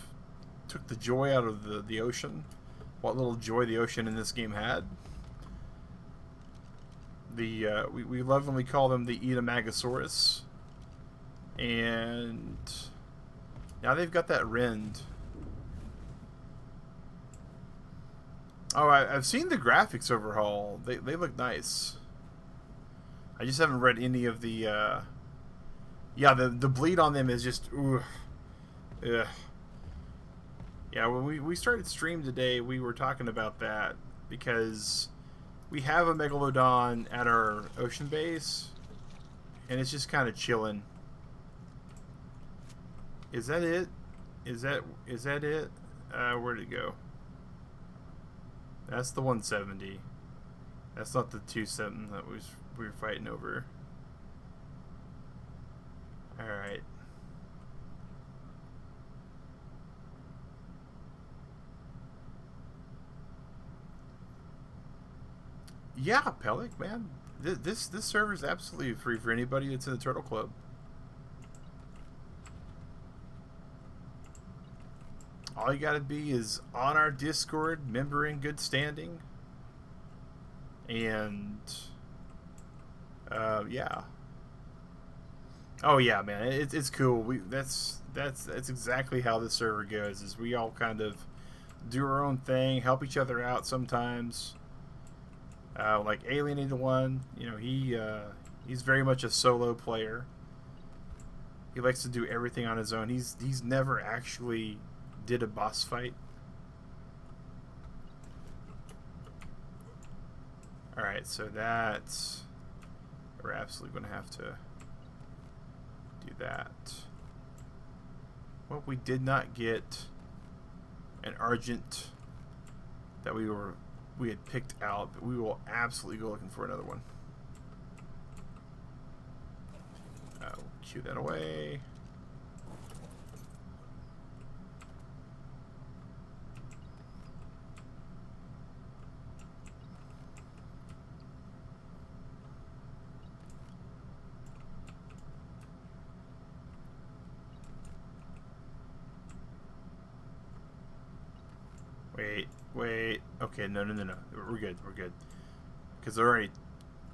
took the joy out of the ocean. What little joy the ocean in this game had. We lovingly call them the Edamagasaurus. And now they've got that rend. Oh, I've seen the graphics overhaul. They look nice. I just haven't read any of the... yeah, the bleed on them is just... Ugh. Ugh. Yeah, when we started stream today, we were talking about that. Because we have a Megalodon at our ocean base. And it's just kind of chilling. Is that it? Is that it? Where'd it go? That's the 170. That's not the 270 that we were fighting over. Alright. Yeah, Pellic, man. This server is absolutely free for anybody that's in the Turtle Club. All you gotta be is on our Discord, member in good standing, and yeah. Oh yeah, man, it's cool. That's exactly how this server goes. Is we all kind of do our own thing, help each other out sometimes. Like Alienated One, you know, he's very much a solo player. He likes to do everything on his own. He's never actually did a boss fight. Alright, so that's... we're absolutely going to have to do that. Well, we did not get an Argent that we had picked out, but we will absolutely go looking for another one. We'll cue that away. Wait. Okay, no. We're good. Because they're already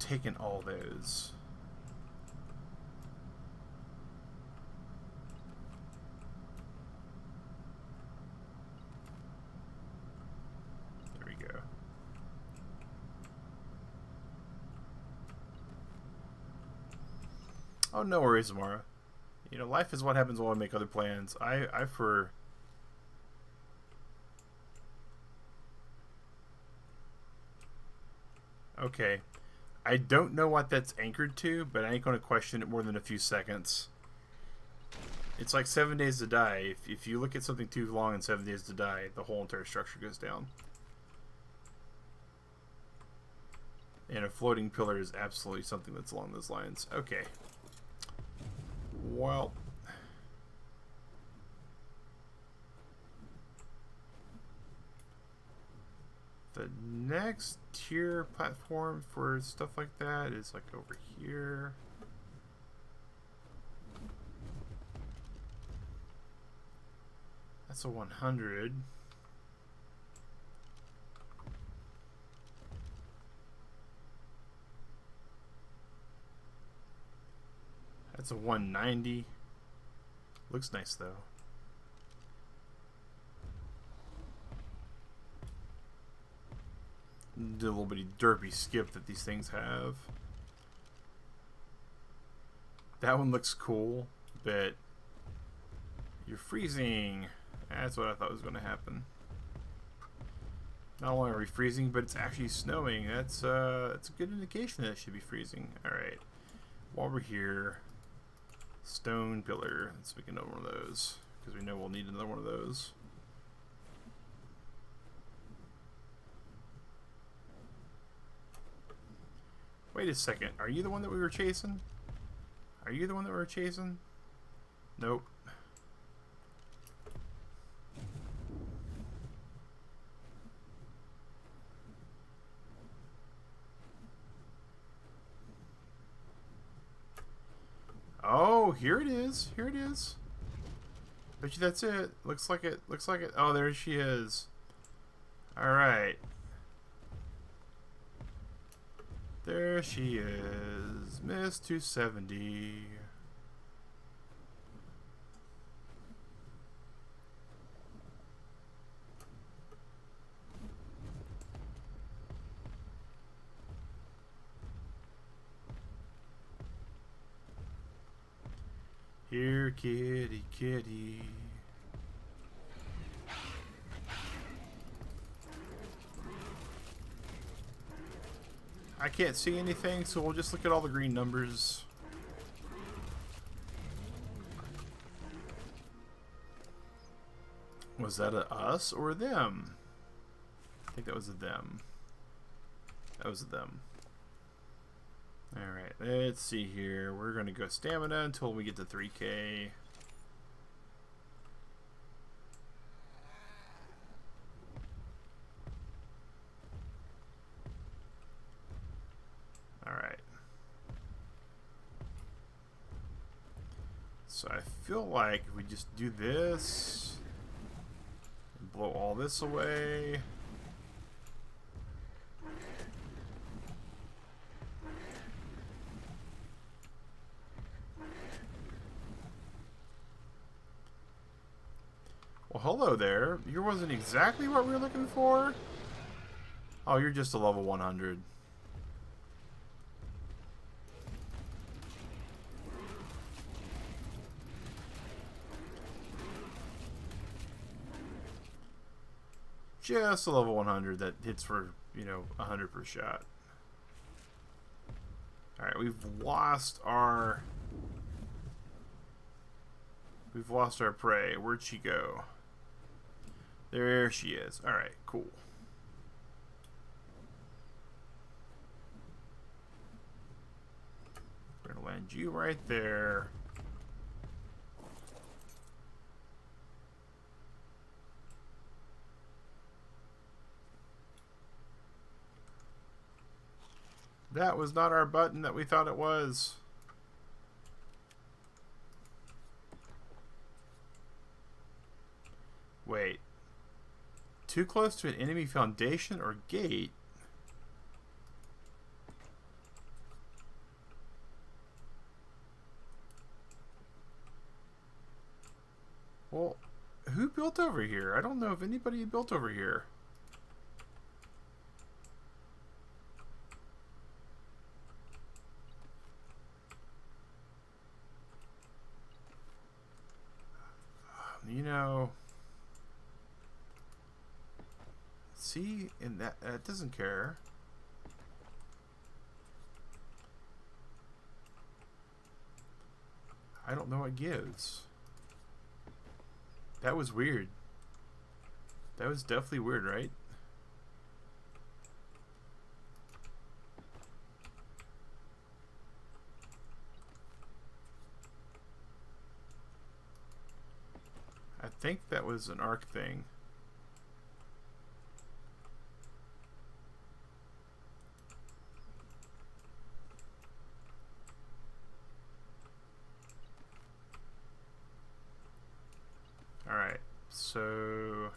taken all those. There we go. Oh, no worries, Amara. You know, life is what happens while I make other plans. Okay. I don't know what that's anchored to, but I ain't going to question it more than a few seconds. It's like 7 Days to Die. If you look at something too long in 7 Days to Die, the whole entire structure goes down. And a floating pillar is absolutely something that's along those lines. Okay. Well... the next tier platform for stuff like that is like over here. That's a 100. That's a 190. Looks nice though. The little bitty derpy skip that these things have. That one looks cool, but you're freezing. That's what I thought was going to happen. Not only are we freezing, but it's actually snowing. That's a good indication that it should be freezing. All right, while we're here, stone pillar. Let's make another one of those because we know we'll need another one of those. Wait a second. Are you the one that we were chasing? Are you the one that we were chasing? Nope. Oh, here it is. Here it is. Bet you that's it. Looks like it. Looks like it. Oh, there she is. Alright. There she is. Miss 270. Here, kitty, kitty. I can't see anything, so we'll just look at all the green numbers. Was that a us or a them? I think that was a them. That was a them. Alright, let's see here. We're going to go stamina until we get to 3K. Alright. So I feel like if we just do this, and blow all this away. Well, hello there. You wasn't exactly what we were looking for. Oh, you're just a level 100. Just a level 100 that hits for, you know, 100 per shot. Alright, we've lost our prey. Where'd she go? There she is. Alright, cool. We're gonna land you right there. That was not our button that we thought it was. Wait. Too close to an enemy foundation or gate? Well, who built over here? I don't know if anybody built over here. You know... See, and that doesn't care. I don't know what gives. That was weird. That was definitely weird, right? I think that was an ARK thing. Alright, so...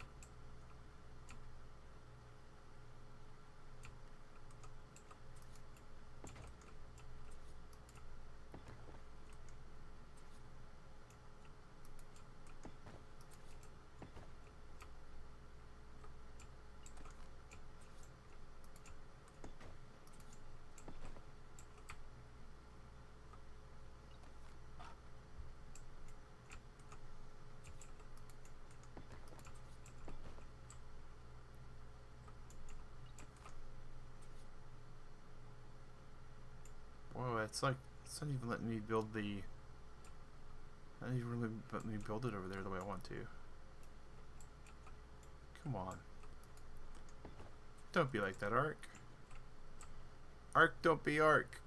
Whoa, it's like, it's not even letting me build the... Not even really letting me build it over there the way I want to. Come on. Don't be like that, ARK. ARK, don't be ARK.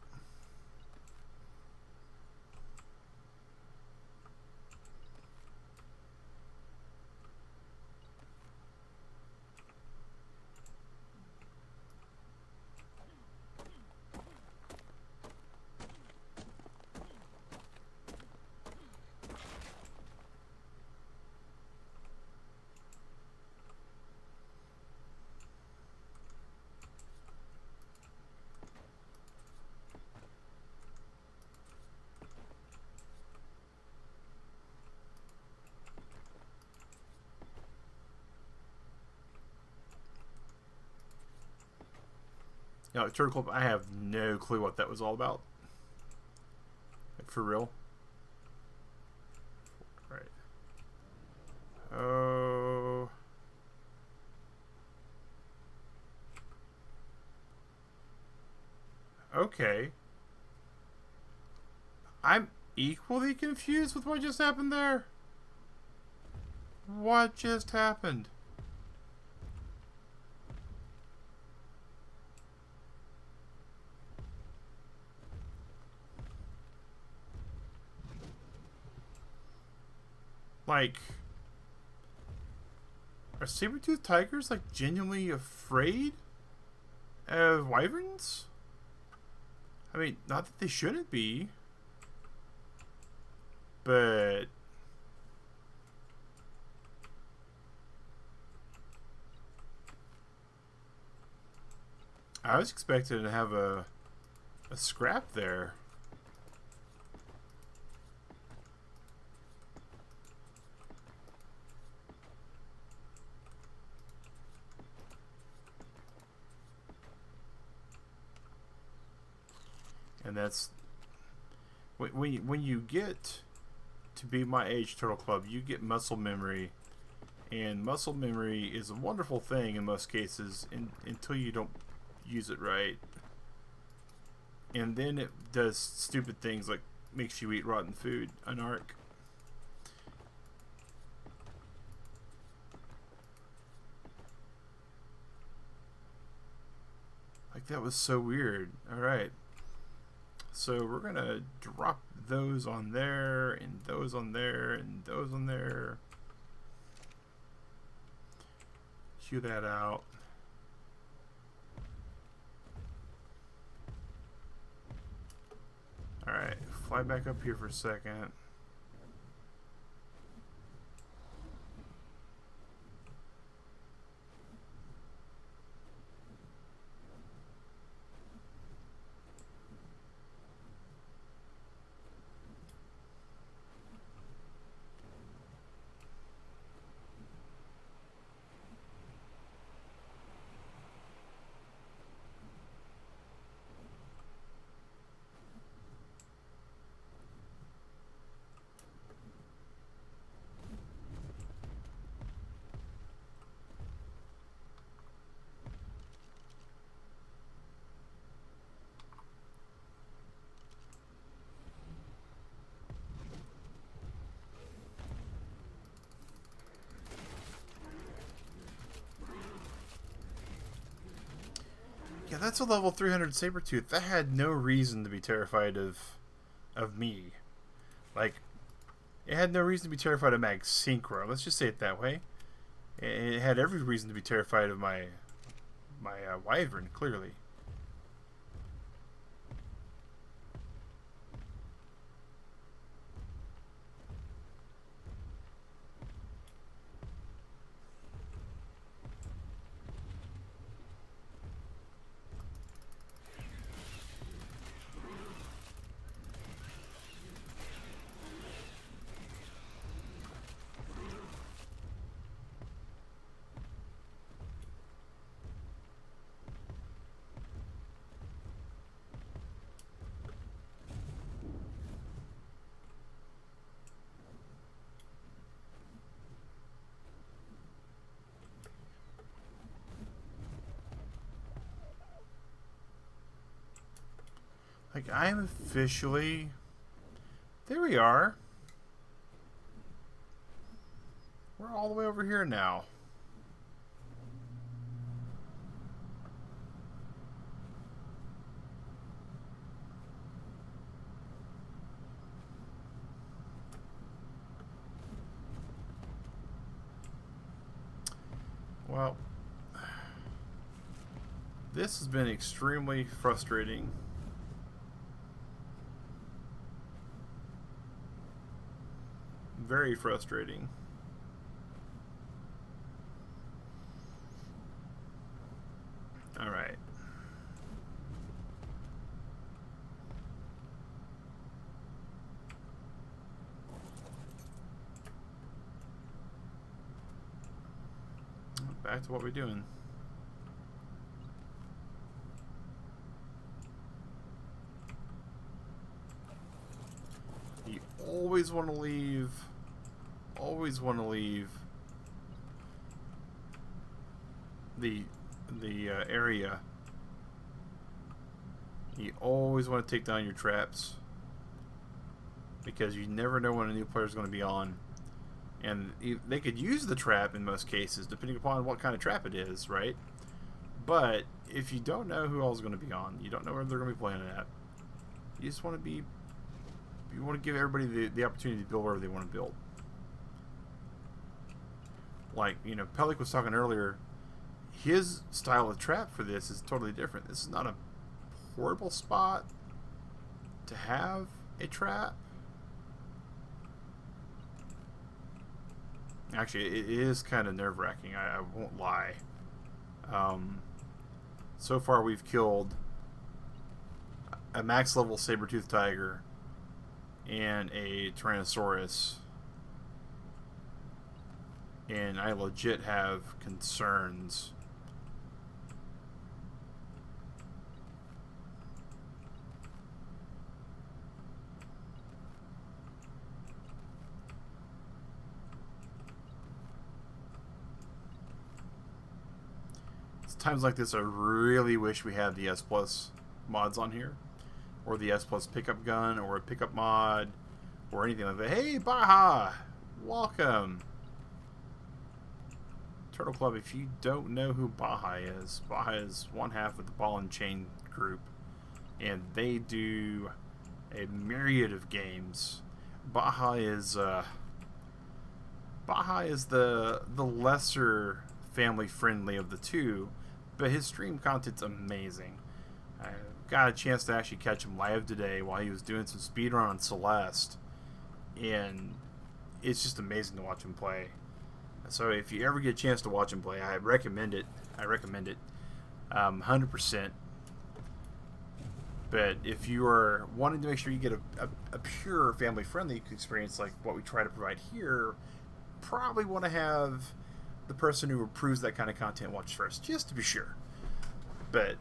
You know, Turtle Club, I have no clue what that was all about. Like, for real. Right. Oh. Okay. I'm equally confused with what just happened there. What just happened? Like, are saber-toothed tigers, like, genuinely afraid of wyverns? I mean, not that they shouldn't be, but I was expecting to have a scrap there. And that's when you get to be my age, Turtle Club, you get muscle memory, and muscle memory is a wonderful thing in most cases until you don't use it right, and then it does stupid things like makes you eat rotten food. An ARK. Like, that was so weird. All right. So we're going to drop those on there, and those on there, and those on there. Cue that out. Alright, fly back up here for a second. Yeah, that's a level 300 Sabertooth. That had no reason to be terrified of me. Like, it had no reason to be terrified of Mag Synchro. Let's just say it that way. It had every reason to be terrified of my Wyvern, clearly. Like, I'm officially... There we are. We're all the way over here now. Well, this has been extremely frustrating. Very frustrating. All right. Back to what we're doing. always want to leave. Always want to leave the area. You always want to take down your traps, because you never know when a new player is going to be on, and they could use the trap in most cases, depending upon what kind of trap it is, right? But if you don't know who else is going to be on, you don't know where they're going to be playing at, you just want to be, you want to give everybody the opportunity to build wherever they want to build. Like, you know, Pelik was talking earlier, his style of trap for this is totally different. This is not a horrible spot to have a trap. Actually, it is kind of nerve-wracking, I won't lie. So far we've killed a max level saber-toothed tiger and a Tyrannosaurus, and I legit have concerns. It's times like this I really wish we had the S Plus mods on here, or the S Plus pickup gun, or a pickup mod, or anything like that. Hey, Baja! Welcome! Turtle Club, if you don't know who Baja is one half of the Ball and Chain group, and they do a myriad of games. Baja is the lesser family friendly of the two, but his stream content's amazing. I got a chance to actually catch him live today while he was doing some speedrun on Celeste, and it's just amazing to watch him play. So if you ever get a chance to watch him play, I recommend it. 100%. But if you are wanting to make sure you get a pure family-friendly experience like what we try to provide here, probably want to have the person who approves that kind of content watch first, just to be sure. But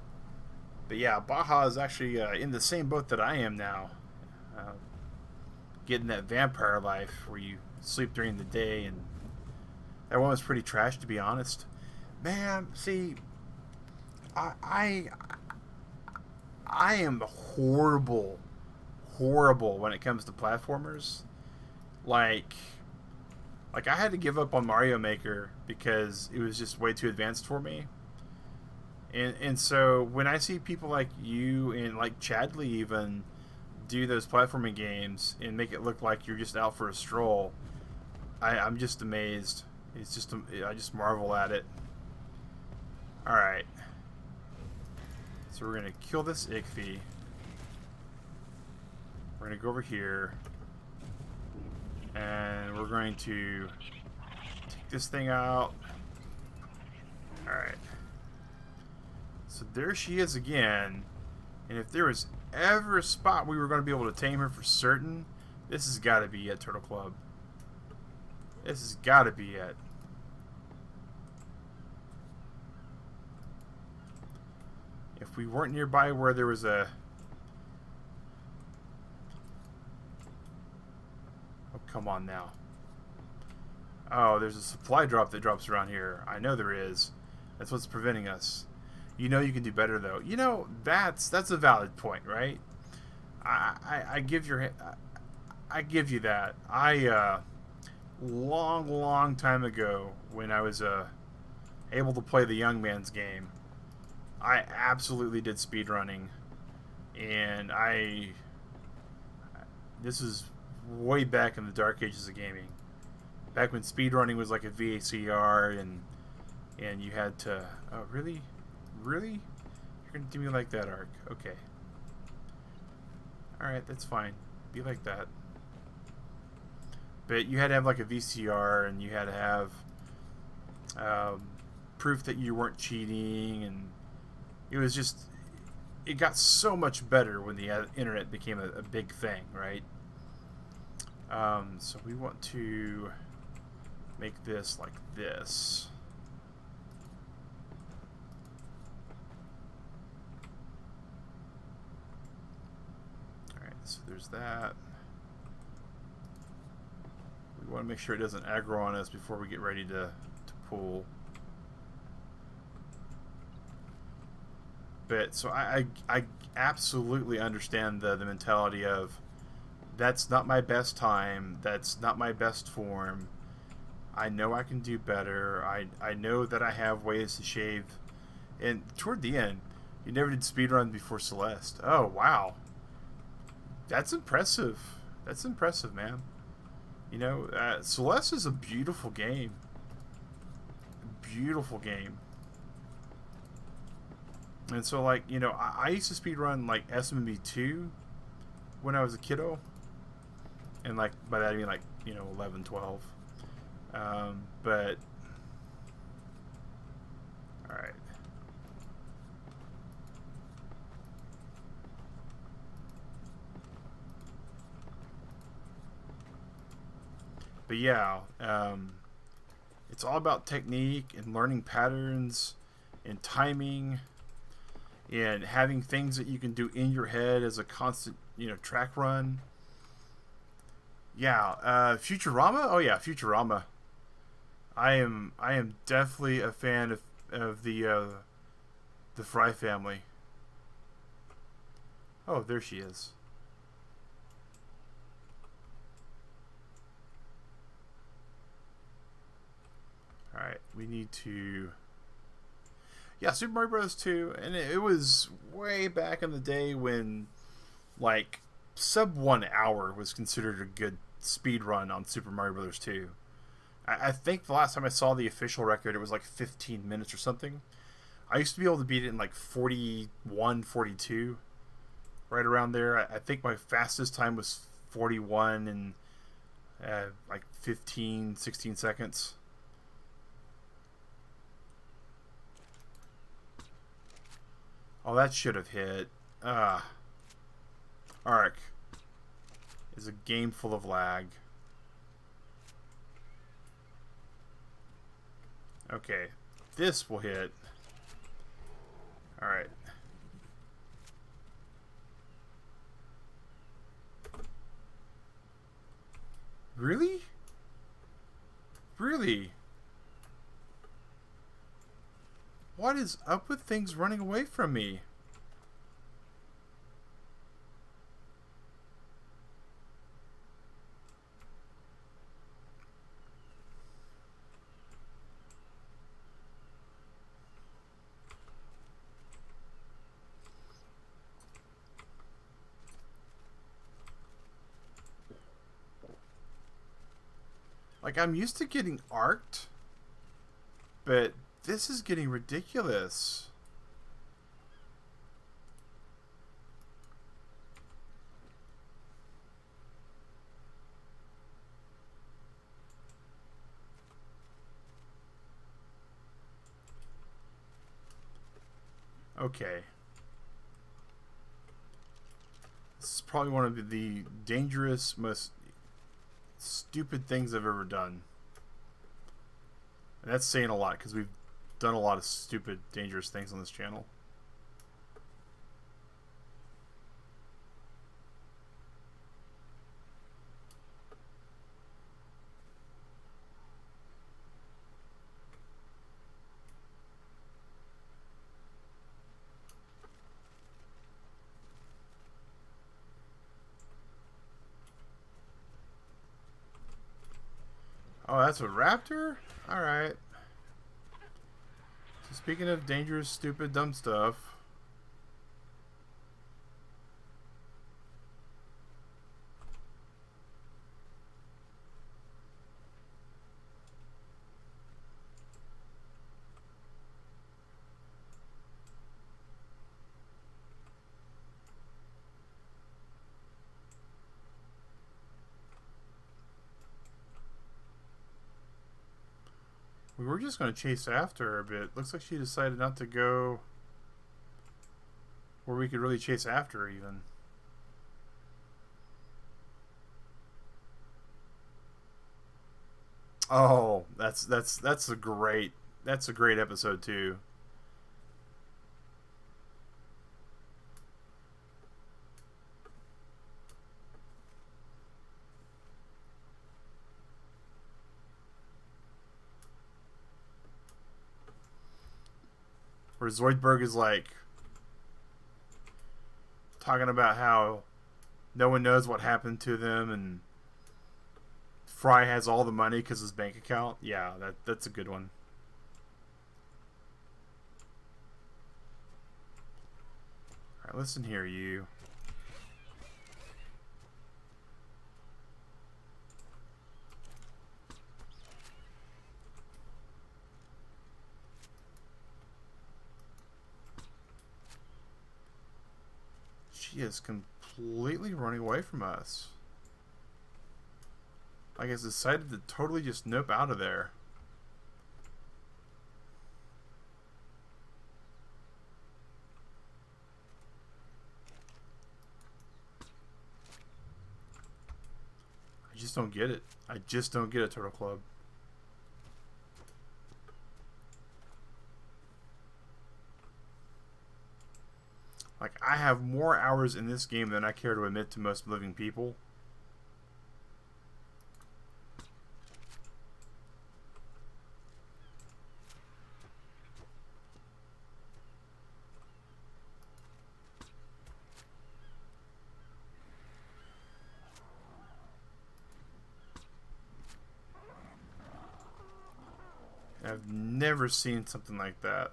yeah, Baja is actually in the same boat that I am now. Getting that vampire life where you sleep during the day, and that one was pretty trash, to be honest. Man, see, I am horrible when it comes to platformers. Like I had to give up on Mario Maker because it was just way too advanced for me. And so when I see people like you and like Chadley even do those platforming games and make it look like you're just out for a stroll, I'm just amazed. It's just, I just marvel at it. Alright. So we're going to kill this Ichthys. We're going to go over here. And we're going to take this thing out. Alright. So there she is again. And if there was ever a spot we were going to be able to tame her for certain, this has got to be it, Turtle Club. This has got to be it. If we weren't nearby where there was a... Oh, come on now. Oh, there's a supply drop that drops around here. I know there is. That's what's preventing us. You know you can do better, though. You know, that's a valid point, right? I give you that. Long time ago, when I was able to play the young man's game, I absolutely did speedrunning, and this is way back in the dark ages of gaming, back when speedrunning was like a VACR, and you had to... Oh, really? You're gonna do me like that, ARK? Okay. Alright, that's fine. Be like that. But you had to have like a VCR, and you had to have proof that you weren't cheating, and it was just... It got so much better when the internet became a big thing, right? So we want to make this like this. Alright, so there's that. We want to make sure it doesn't aggro on us before we get ready to pull. But so I absolutely understand the mentality of that's not my best time, that's not my best form. I know I can do better. I know that I have ways to shave. And toward the end, you never did speedrun before Celeste. Oh, wow. That's impressive. That's impressive, man. You know, Celeste is a beautiful game. Beautiful game. And so, like, you know, I used to speedrun, like, SMB2 when I was a kiddo. And, like, by that I mean, like, you know, 11, 12. But... Alright. But yeah, it's all about technique and learning patterns and timing and having things that you can do in your head as a constant, you know, track run. Yeah, Futurama. Oh yeah, Futurama. I am definitely a fan of the Fry family. Oh, there she is. Alright, we need to... Yeah, Super Mario Bros. 2, and it was way back in the day when, like, sub 1 hour was considered a good speed run on Super Mario Bros. 2. I think the last time I saw the official record, it was like 15 minutes or something. I used to be able to beat it in like 41, 42, right around there. I think my fastest time was 41 and like 15, 16 seconds. Oh, that should have hit. ARK is a game full of lag. Okay, this will hit. Alright. Really? Really? What is up with things running away from me? Like, I'm used to getting arced, but this is getting ridiculous. Okay. This is probably one of the dangerous, most stupid things I've ever done. And that's saying a lot because we've done a lot of stupid, dangerous things on this channel. Oh, that's a raptor? Alright. So speaking of dangerous, stupid, dumb stuff... We were just going to chase after her, but it looks like she decided not to go where we could really chase after her even. Oh, that's a great episode too. where Zoidberg is like talking about how no one knows what happened to them, and Fry has all the money because his bank account. Yeah, that's a good one. All right, listen here, you. She is completely running away from us. Like, it's decided to totally just nope out of there. I just don't get it. I just don't get it, Turtle Club. Like, I have more hours in this game than I care to admit to most living people. I've never seen something like that.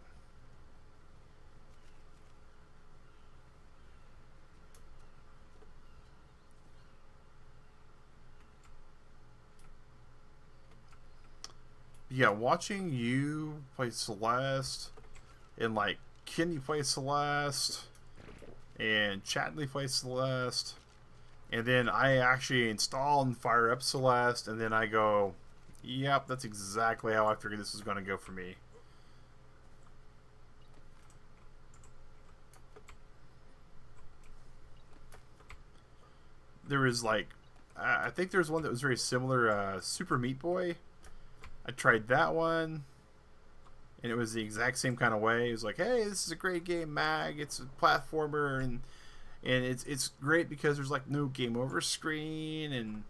Yeah, watching you play Celeste, and like Kenny play Celeste, and Chatley play Celeste, and then I actually install and fire up Celeste, and then I go, yep, that's exactly how I figured this was going to go for me. There was like, I think there was one that was very similar, Super Meat Boy. I tried that one, and it was the exact same kind of way. It was like, hey, this is a great game, Mag. It's a platformer, and it's great because there's like no game over screen, and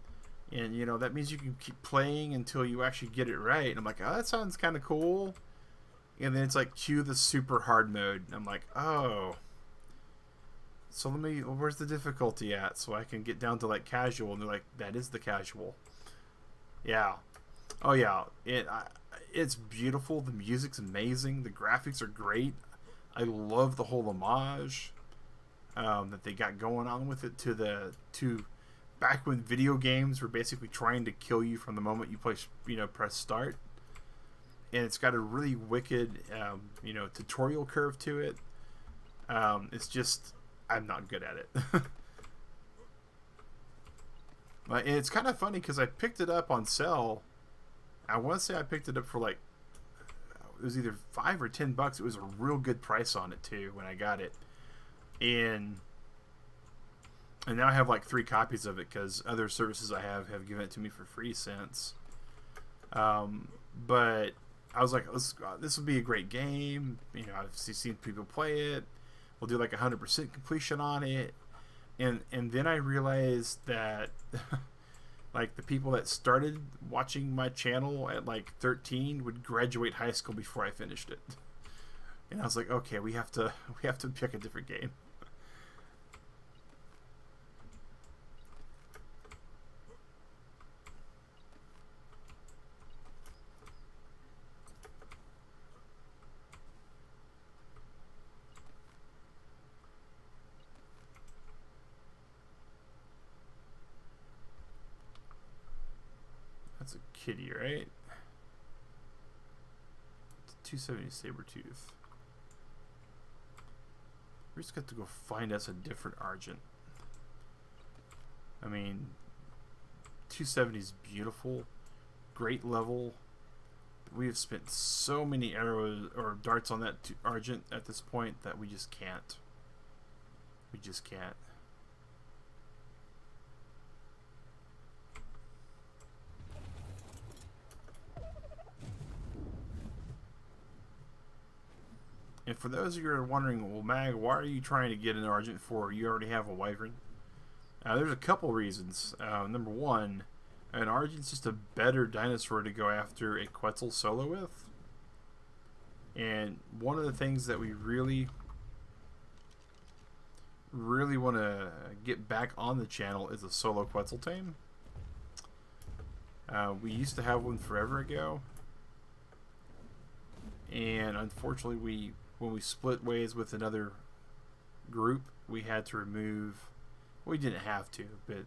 you know that means you can keep playing until you actually get it right. And I'm like, oh, that sounds kind of cool. And then it's like cue the super hard mode, and I'm like, oh. So where's the difficulty at? So I can get down to like casual, and they're like, that is the casual. Yeah. Oh yeah, it's beautiful. The music's amazing. The graphics are great. I love the whole homage that they got going on with it to back when video games were basically trying to kill you from the moment you press start. And it's got a really wicked tutorial curve to it. It's just I'm not good at it. And it's kind of funny because I picked it up on sale. I want to say I picked it up for like, it was either $5 or $10. It was a real good price on it too when I got it, and now I have like 3 copies of it because other services I have given it to me for free since. But I was like, this would be a great game. I've seen people play it. We'll do like 100% completion on it, and then I realized that. Like the people that started watching my channel at like 13 would graduate high school before I finished it, and I was like, okay, we have to pick a different game. That's a kitty, right? 270 Sabretooth. We just got to go find us a different Argent. I mean, 270 is beautiful, great level. We have spent so many arrows or darts on that Argent at this point that we just can't. We just can't. And for those of you who are wondering, well, Mag, why are you trying to get an Argent for? You already have a Wyvern. There's a couple reasons. Number one, an Argent's just a better dinosaur to go after a Quetzal solo with. And one of the things that we really want to get back on the channel is a solo Quetzal tame. We used to have one forever ago, and unfortunately when we split ways with another group, we had to remove, we didn't have to, but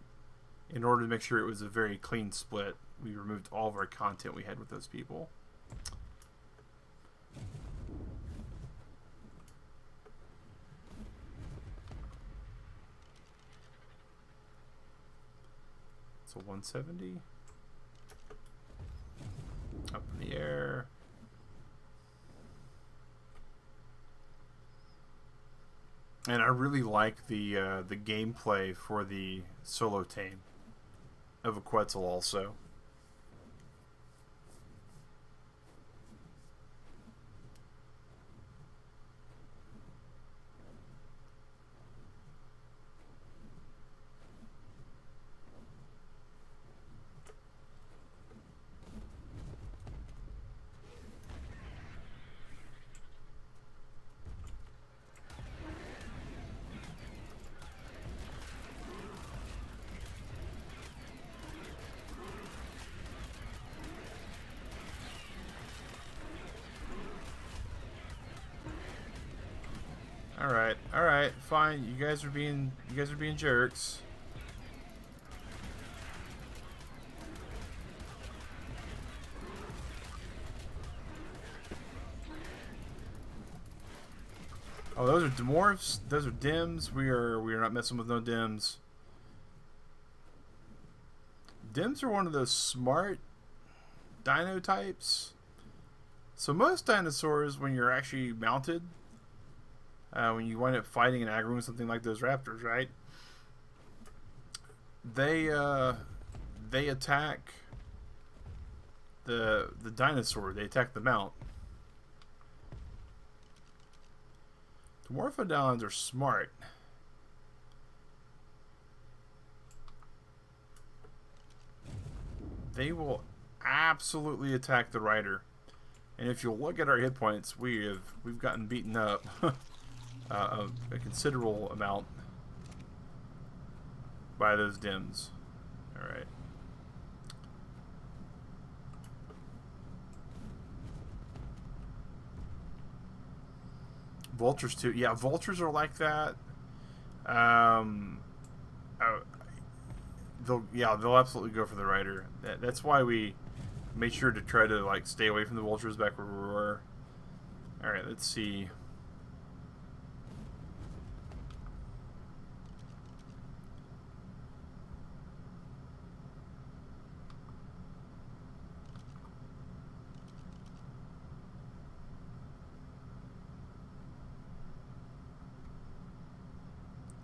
in order to make sure it was a very clean split, we removed all of our content we had with those people. So 170 up in the air. And I really like the gameplay for the solo tame of a Quetzal also. All right, fine. You guys are being jerks. Oh, those are dwarfs. Those are dims. We are not messing with no dims. Dims are one of those smart dino types. So most dinosaurs, when you're actually mounted, when you wind up fighting and aggroing something like those raptors, right? They attack the dinosaur. They attack the mount. Dwarfodons are smart. They will absolutely attack the rider. And if you'll look at our hit points, we've gotten beaten up a considerable amount by those dims. All right. Vultures too. Yeah, vultures are like that. They'll absolutely go for the rider. That's why we made sure to try to like stay away from the vultures back where we were. All right, let's see.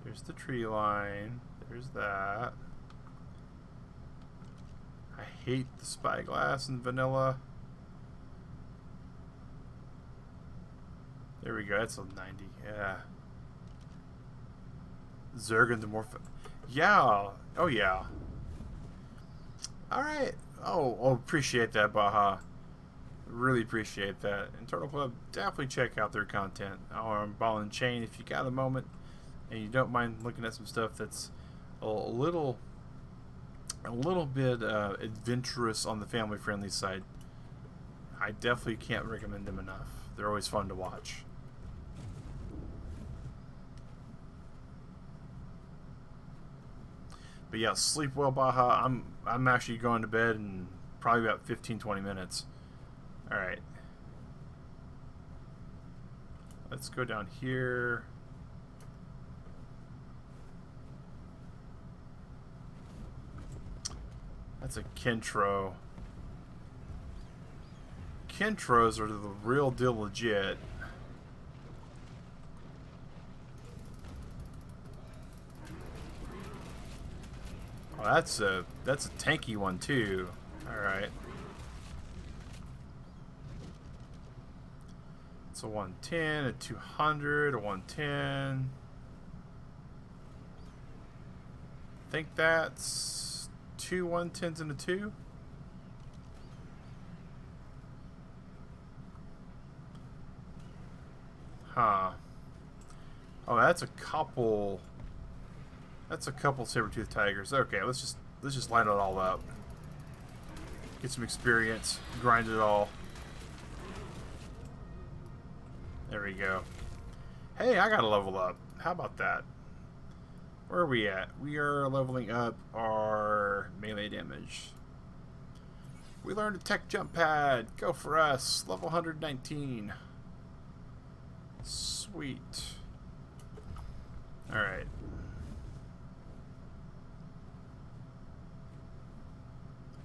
There's the tree line. There's that. I hate the spyglass and vanilla. There we go. That's a 90. Yeah. Zergandamorph. Yeah. Oh, yeah. Alright. Oh, appreciate that, Baja. Really appreciate that. And Turtle Club, definitely check out their content. Or Ball and Chain if you got a moment and you don't mind looking at some stuff that's a little bit adventurous on the family friendly side. I definitely can't recommend them enough. They're always fun to watch. But yeah, sleep well, Baja. I'm actually going to bed in probably about 15-20 minutes. All right. Let's go down here. That's a Kentro. Kentros are the real deal legit. Oh, that's a tanky one too. All right. It's a 110, a 200, a 110. I think that's 2 110s and a 2. Huh. Oh, that's a couple. That's a couple saber-toothed tigers. Okay, let's just line it all up. Get some experience. Grind it all. There we go. Hey, I gotta level up. How about that? Where are we at? We are leveling up our melee damage. We learned a tech jump pad. Go for us. Level 119. Sweet. Alright.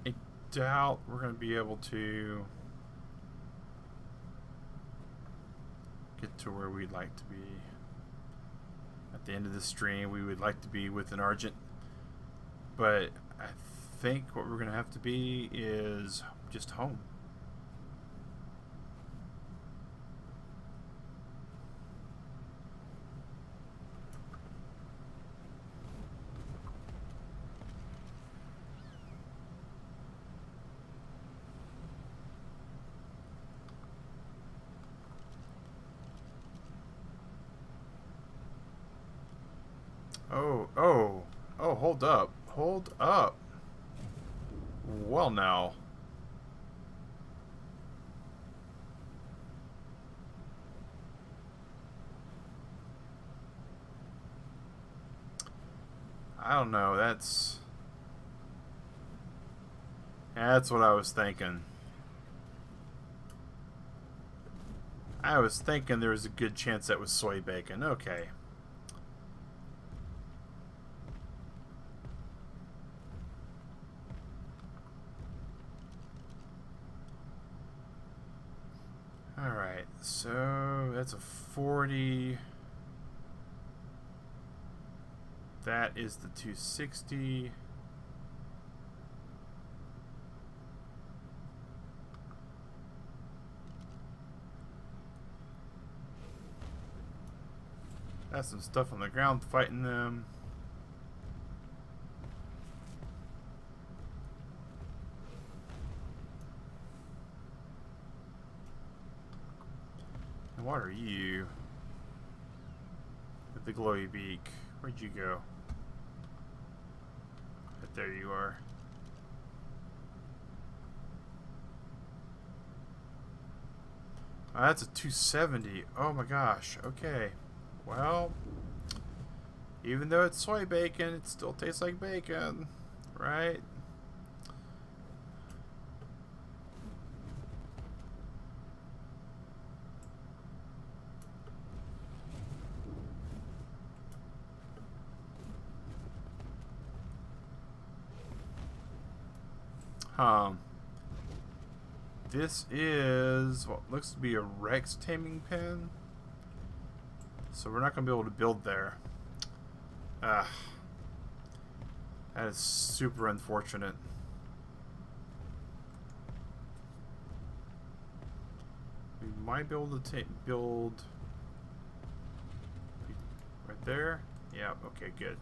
I doubt we're going to be able to get to where we'd like to be. At the end of the stream, we would like to be with an Argent. But I think what we're going to have to be is just home. Oh, hold up. Hold up. Well, now. I don't know. That's what I was thinking. I was thinking there was a good chance that was soy bacon. Okay. Alright, so that's a 40. That is the 260. That's some stuff on the ground fighting them. And what are you? With the glowy beak. Where'd you go? But there you are. Oh, that's a 270. Oh my gosh. Okay. Well, even though it's soy bacon, it still tastes like bacon, right? This is what looks to be a Rex taming pen. So we're not going to be able to build there. That is super unfortunate. We might be able to build right there. Yeah, okay, good.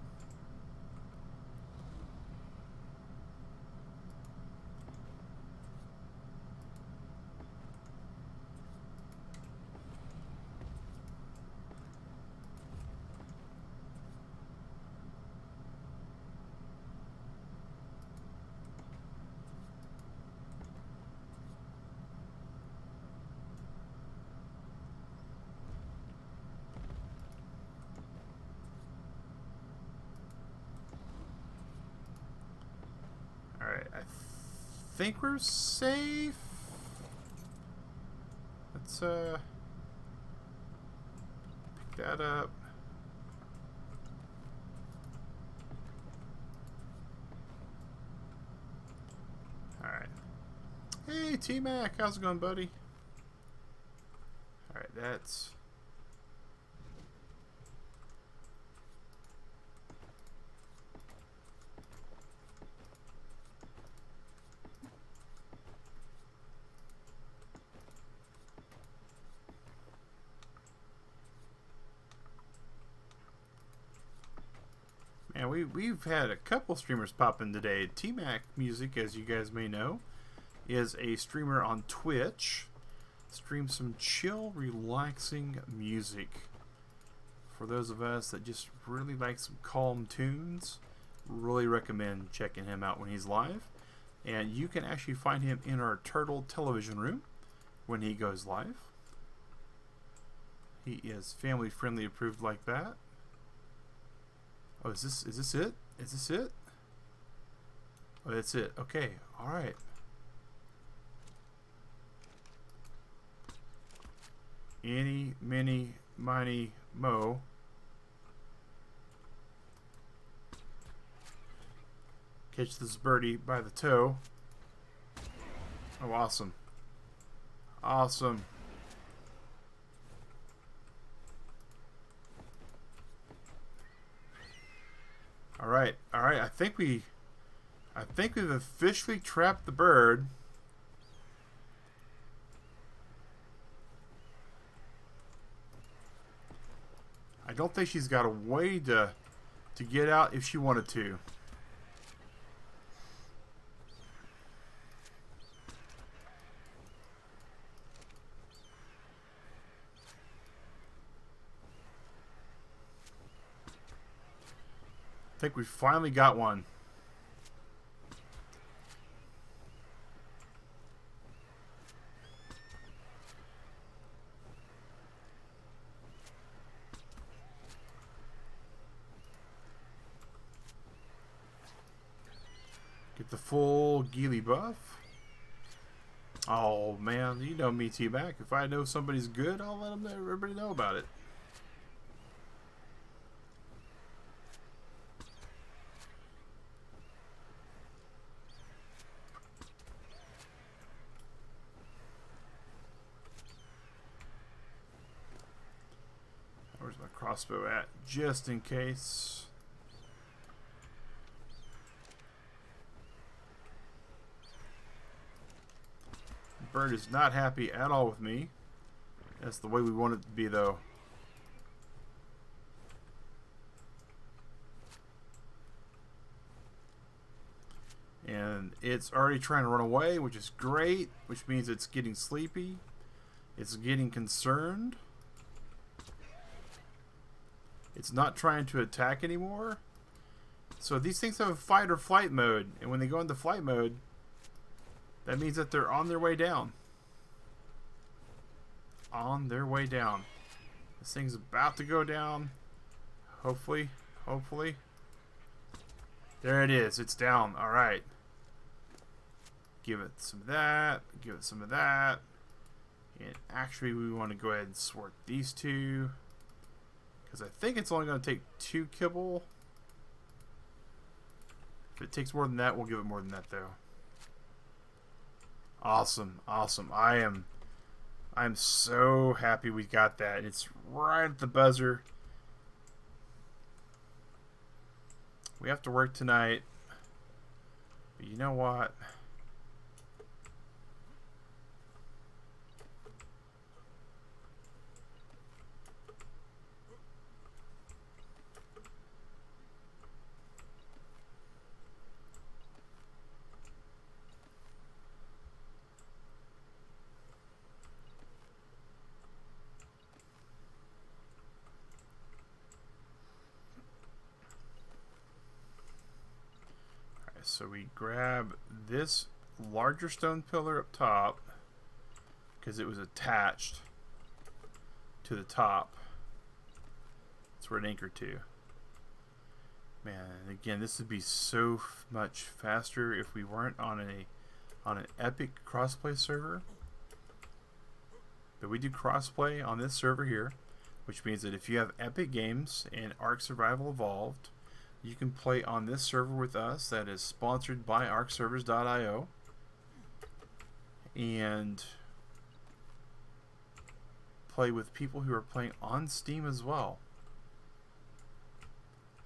I think we're safe. Let's pick that up. Alright. Hey T-Mac, how's it going, buddy? Alright, that's we've had a couple streamers pop in today. T-Mac Music, as you guys may know, is a streamer on Twitch. stream some chill, relaxing music. For those of us that just really like some calm tunes, really recommend checking him out when he's live. And you can actually find him in our Turtle television room when he goes live. He is family friendly approved like that. Oh, is this it? Is this it? Oh, that's it. Okay, alright. Eeny, miny, miny, mo. Catch this birdie by the toe. Oh, awesome. Awesome. Alright, alright. I think we've officially trapped the bird. I don't think she's got a way to get out if she wanted to. I think we finally got one. Get the full Geely buff. Oh man, you know me, T-Back. If I know somebody's good, I'll let everybody know about it. Where's my crossbow at? Just in case. Bird is not happy at all with me. That's the way we want it to be, though. And it's already trying to run away, which is great, which means it's getting sleepy. It's getting concerned. It's not trying to attack anymore. So these things have a fight or flight mode, and when they go into flight mode, that means that they're on their way down. On their way down. This thing's about to go down. Hopefully. Hopefully. There it is. It's down. Alright. Give it some of that. Give it some of that. And actually we want to go ahead and sort these two. Because I think it's only going to take 2 kibble. If it takes more than that, we'll give it more than that though. Awesome, awesome. I'm so happy we got that. It's right at the buzzer. We have to work tonight. But you know what? So we grab this larger stone pillar up top because it was attached to the top. That's where it anchored to. Man, again, this would be so much faster if we weren't on an epic crossplay server. But we do crossplay on this server here, which means that if you have Epic Games and ARK Survival Evolved, you can play on this server with us that is sponsored by arkservers.io, and play with people who are playing on Steam as well.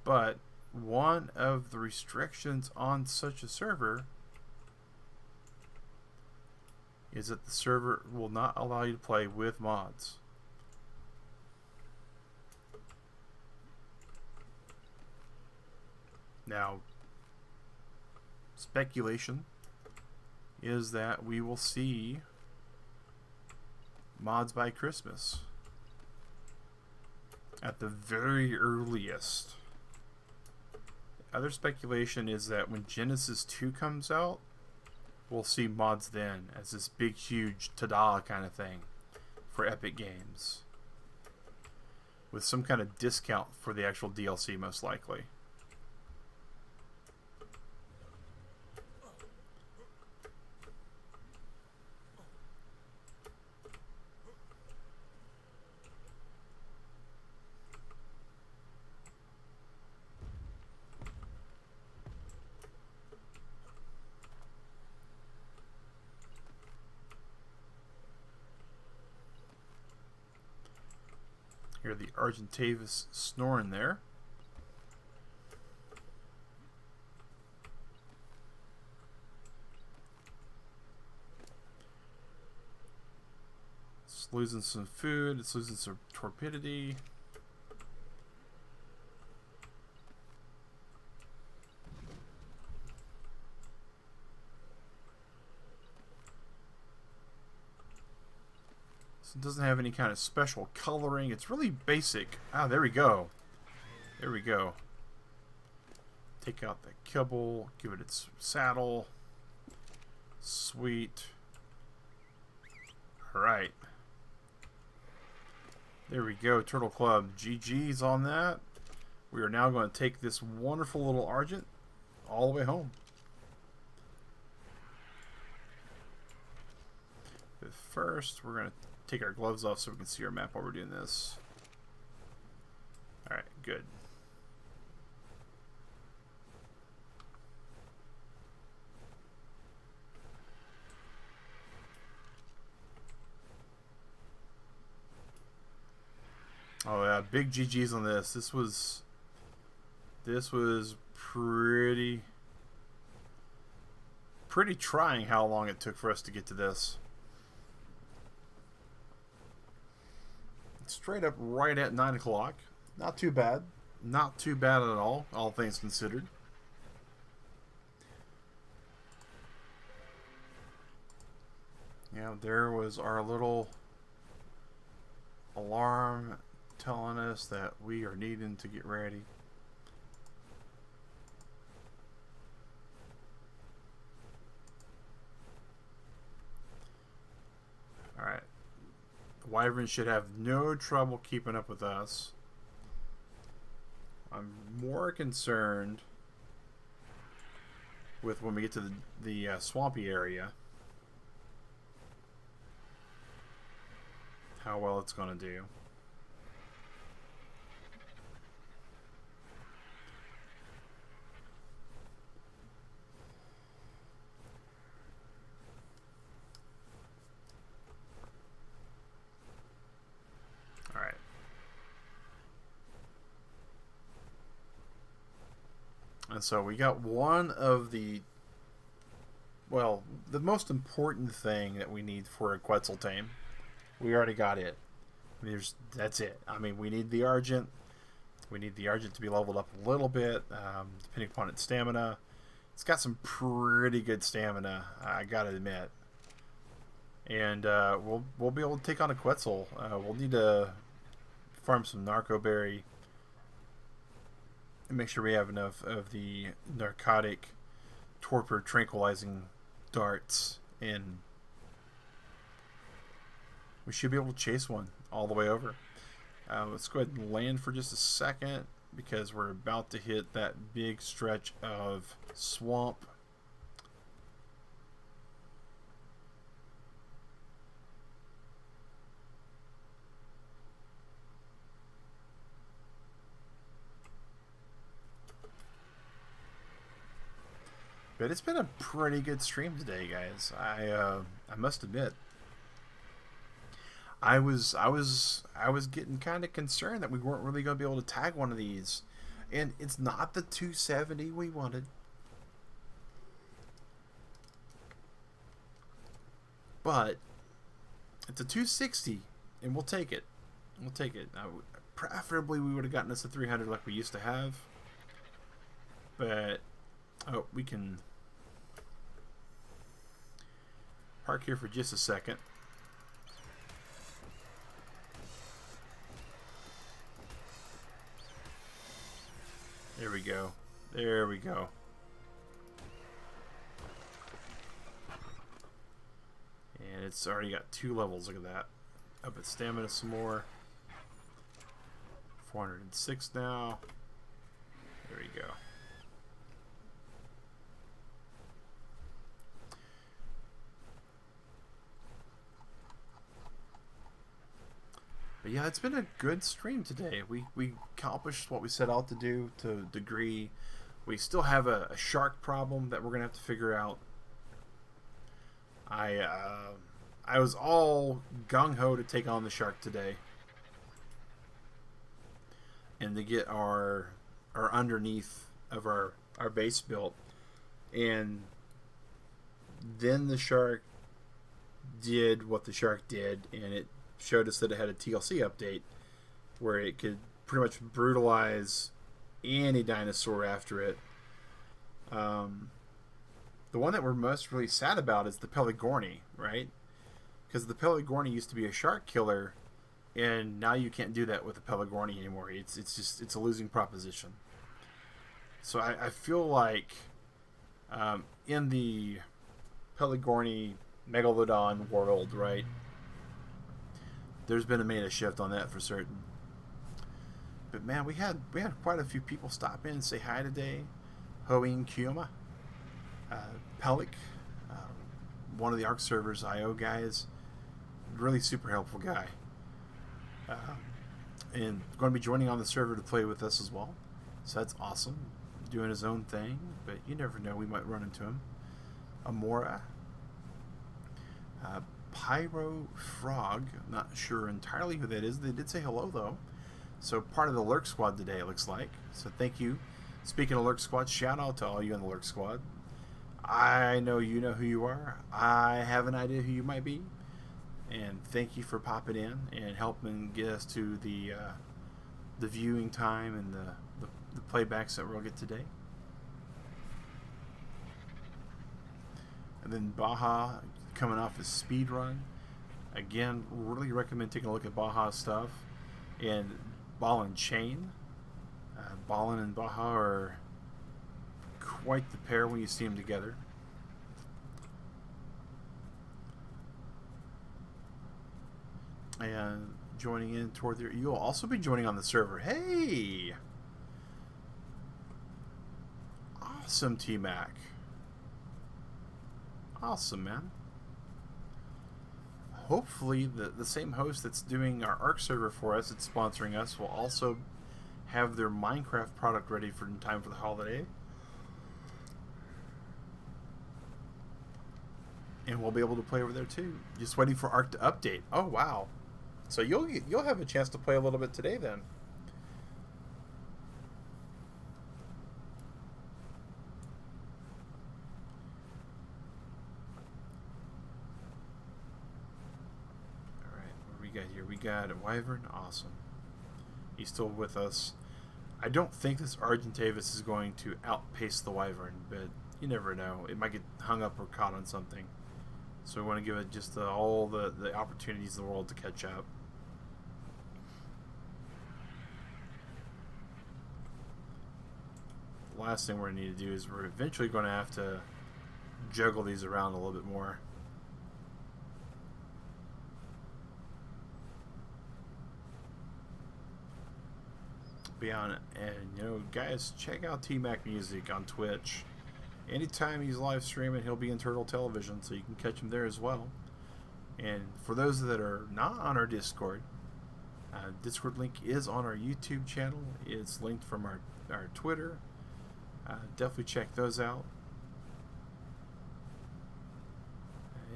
But one of the restrictions on such a server is that the server will not allow you to play with mods. Now, speculation is that we will see mods by Christmas. At the very earliest. Other speculation is that when Genesis 2 comes out, we'll see mods then as this big, huge ta-da kind of thing for Epic Games. With some kind of discount for the actual DLC, most likely. Hear the Argentavis snoring there. It's losing some food. It's losing some torpidity. It doesn't have any kind of special coloring. It's really basic. Ah, there we go. There we go. Take out the kibble. Give it its saddle. Sweet. Alright. There we go. Turtle Club. GG's on that. We are now going to take this wonderful little Argent all the way home. But first, we're going to take our gloves off so we can see our map while we're doing this. Alright, good. Oh yeah, big GG's on this. This was pretty trying how long it took for us to get to this. Straight up right at 9 o'clock. Not too bad. Not too bad at all things considered. Yeah, there was our little alarm telling us that we are needing to get ready. Alright. Wyvern should have no trouble keeping up with us. I'm more concerned with when we get to the swampy area, how well it's going to do. And so we got one of the, well, the most important thing that we need for a Quetzal tame. We already got it. That's it. I mean, we need the Argent. We need the Argent to be leveled up a little bit, depending upon its stamina. It's got some pretty good stamina, I gotta admit. And we'll be able to take on a Quetzal. We'll need to farm some Narco Berry. And make sure we have enough of the narcotic torpor tranquilizing darts, and we should be able to chase one all the way over. Let's go ahead and land for just a second because we're about to hit that big stretch of swamp. But it's been a pretty good stream today, guys. I must admit, I was getting kind of concerned that we weren't really going to be able to tag one of these, and it's not the 270 we wanted, but it's a 260, and we'll take it. We'll take it. Preferably, we would have gotten us a 300 like we used to have, but oh, we can park here for just a second. There we go. There we go. And it's already got 2 levels. Look at that. Up its stamina some more. 406 now. There we go. But yeah, it's been a good stream today. We accomplished what we set out to do to a degree. We still have a shark problem that we're gonna have to figure out. I was all gung-ho to take on the shark today and to get our underneath of our base built, and then the shark did what the shark did, and it showed us that it had a TLC update where it could pretty much brutalize any dinosaur after it. The one that we're most really sad about is the Peligorni, right? Because the Peligorni used to be a shark killer, and now you can't do that with the Peligorni anymore. It's a losing proposition. So I feel like in the Peligorni Megalodon world, right, there's been a made a shift on that for certain. But man, we had quite a few people stop in and say hi today. Hoing Kioma, Pelik, one of the ARK servers IO guys, really super helpful guy, and going to be joining on the server to play with us as well. So that's awesome. Doing his own thing, but you never know, we might run into him. Amora, Pyro Frog, not sure entirely who that is. They did say hello though. So part of the Lurk Squad today, it looks like. So thank you. Speaking of Lurk Squad, shout out to all you in the Lurk Squad. I know you know who you are. I have an idea who you might be. And thank you for popping in and helping get us to the viewing time and the playbacks that we'll get today. And then Baja coming off his speed run. Again, really recommend taking a look at Baja's stuff. And Ball and Chain. Ballin and Baja are quite the pair when you see them together. And joining in toward there, you'll also be joining on the server. Hey! Awesome, T-Mac. Awesome, man. Hopefully the same host that's doing our ARK server for us, that's sponsoring us, will also have their Minecraft product ready for in time for the holiday. And we'll be able to play over there too. Just waiting for ARK to update. Oh wow. So you'll have a chance to play a little bit today then. Here we got a Wyvern. Awesome. He's still with us. I don't think this Argentavis is going to outpace the Wyvern, but you never know. It might get hung up or caught on something. So we want to give it just all the opportunities in the world to catch up. The last thing we're going to need to do is we're eventually going to have to juggle these around a little bit more. On it. And you know, guys, check out T-Mac Music on Twitch. Anytime he's live streaming, he'll be in Turtle Television, so you can catch him there as well. And for those that are not on our Discord, Discord link is on our YouTube channel. It's linked from our Twitter. Definitely check those out.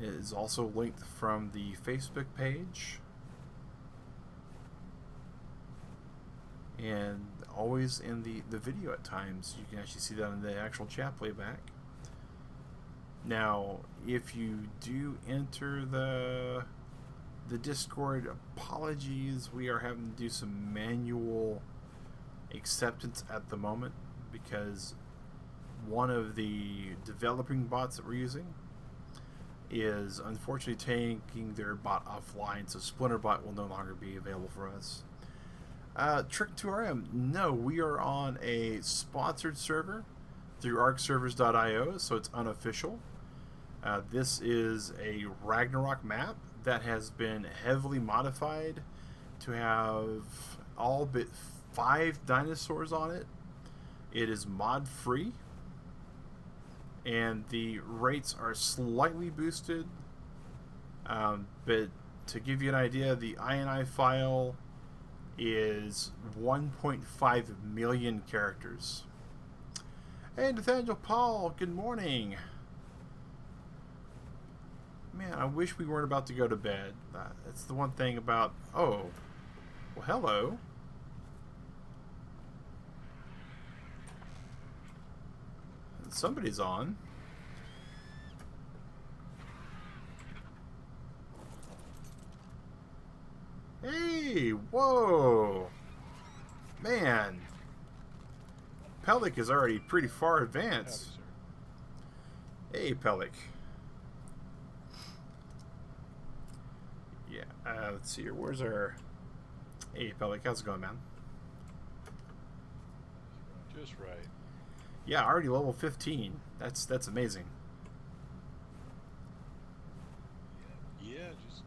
It is also linked from the Facebook page. And always in the video at times. You can actually see that in the actual chat playback. Now, if you do enter the Discord, apologies, we are having to do some manual acceptance at the moment because one of the developing bots that we're using is unfortunately taking their bot offline, so Splinterbot will no longer be available for us. Trick 2RM, no, we are on a sponsored server through arkservers.io, so it's unofficial. This is a Ragnarok map that has been heavily modified to have all but 5 dinosaurs on it. It is mod free, and the rates are slightly boosted. But to give you an idea, the INI file is 1.5 million characters. Hey, Nathaniel Paul, good morning. Man, I wish we weren't about to go to bed. That's the one thing about... Oh, well, hello. Somebody's on. Hey, whoa. Man. Pellic is already pretty far advanced. Hey, Pellic. Yeah, let's see here. Where's our... Hey, Pellic, how's it going, man? Just right. Yeah, already level 15. That's amazing. Yeah, just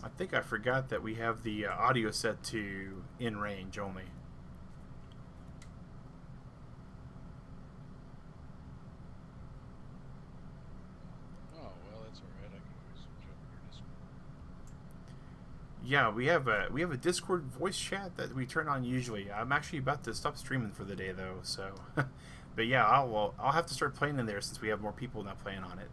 I think I forgot that we have the audio set to in range only. oh well, that's all right. I can always jump in your Discord. Yeah, we have a Discord voice chat that we turn on usually. I'm actually about to stop streaming for the day though, so. But yeah, I'll have to start playing in there since we have more people now playing on it.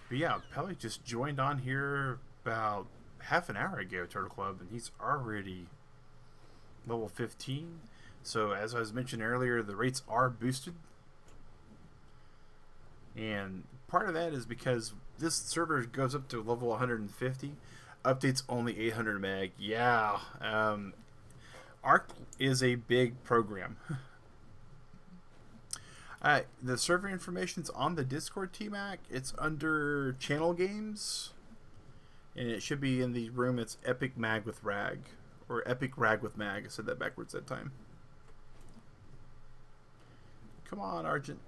But yeah, Pelly just joined on here about half an hour ago, Turtle Club, and he's already level 15. So as I was mentioning earlier, the rates are boosted. And part of that is because this server goes up to level 150. Updates only 800 meg. Yeah. ARK is a big program. The server information's on the Discord, T-Mac. It's under channel games. And it should be in the room. It's Epic Mag with Rag. Or Epic Rag with Mag. I said that backwards that time. Come on, Argent.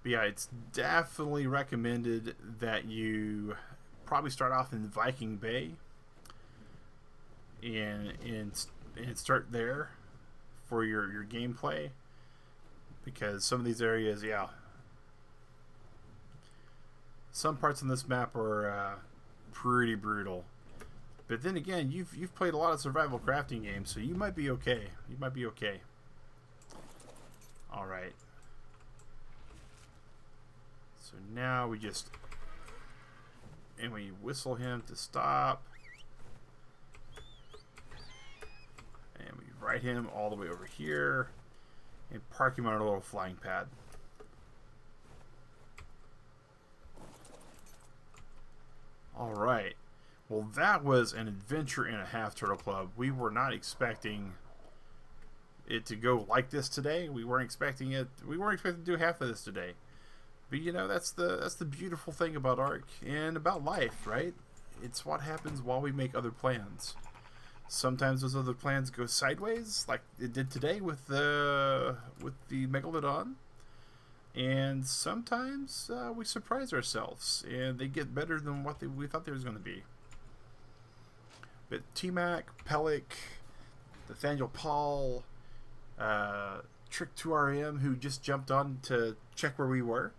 But yeah, it's definitely recommended that you probably start off in Viking Bay. And start there for your gameplay, because some of these areas, yeah, some parts in this map are pretty brutal. But then again, you've played a lot of survival crafting games, so you might be okay. You might be okay. All right. So now we whistle him to stop. And we ride him all the way over here and park him on our little flying pad. Alright. Well, that was an adventure and a half, Turtle Club. We were not expecting it to go like this today. We weren't expecting it. We weren't expecting to do half of this today. But you know, that's the beautiful thing about ARK and about life, right? It's what happens while we make other plans. Sometimes those other plans go sideways, like it did today with the Megalodon, and sometimes we surprise ourselves, and they get better than what we thought they was going to be. But T-Mac, Pellic, Nathaniel Paul, Trick2RM, who just jumped on to check where we were.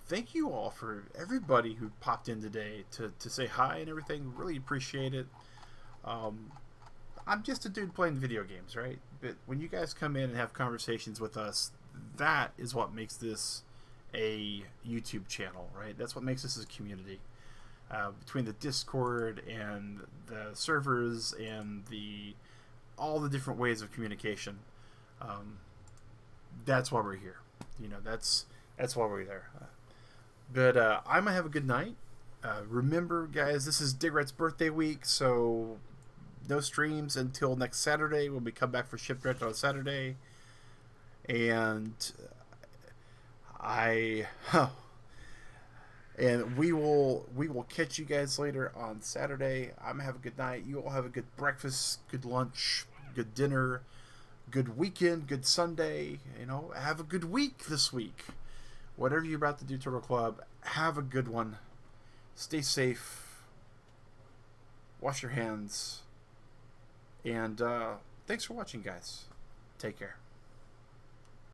Thank you all for everybody who popped in today to say hi and everything. Really appreciate it. I'm just a dude playing video games, right? But when you guys come in and have conversations with us, that is what makes this a YouTube channel, right? That's what makes this a community. Between the Discord and the servers and all the different ways of communication, that's why we're here. That's why we're there. But I'm gonna have a good night. Remember, guys, this is Digrat's birthday week, so no streams until next Saturday when we come back for Shipwreck on Saturday. And and we will catch you guys later on Saturday. I'm gonna have a good night. You all have a good breakfast, good lunch, good dinner, good weekend, good Sunday. Have a good week this week. Whatever you're about to do, Turtle Club, have a good one. Stay safe. Wash your hands. And thanks for watching, guys. Take care.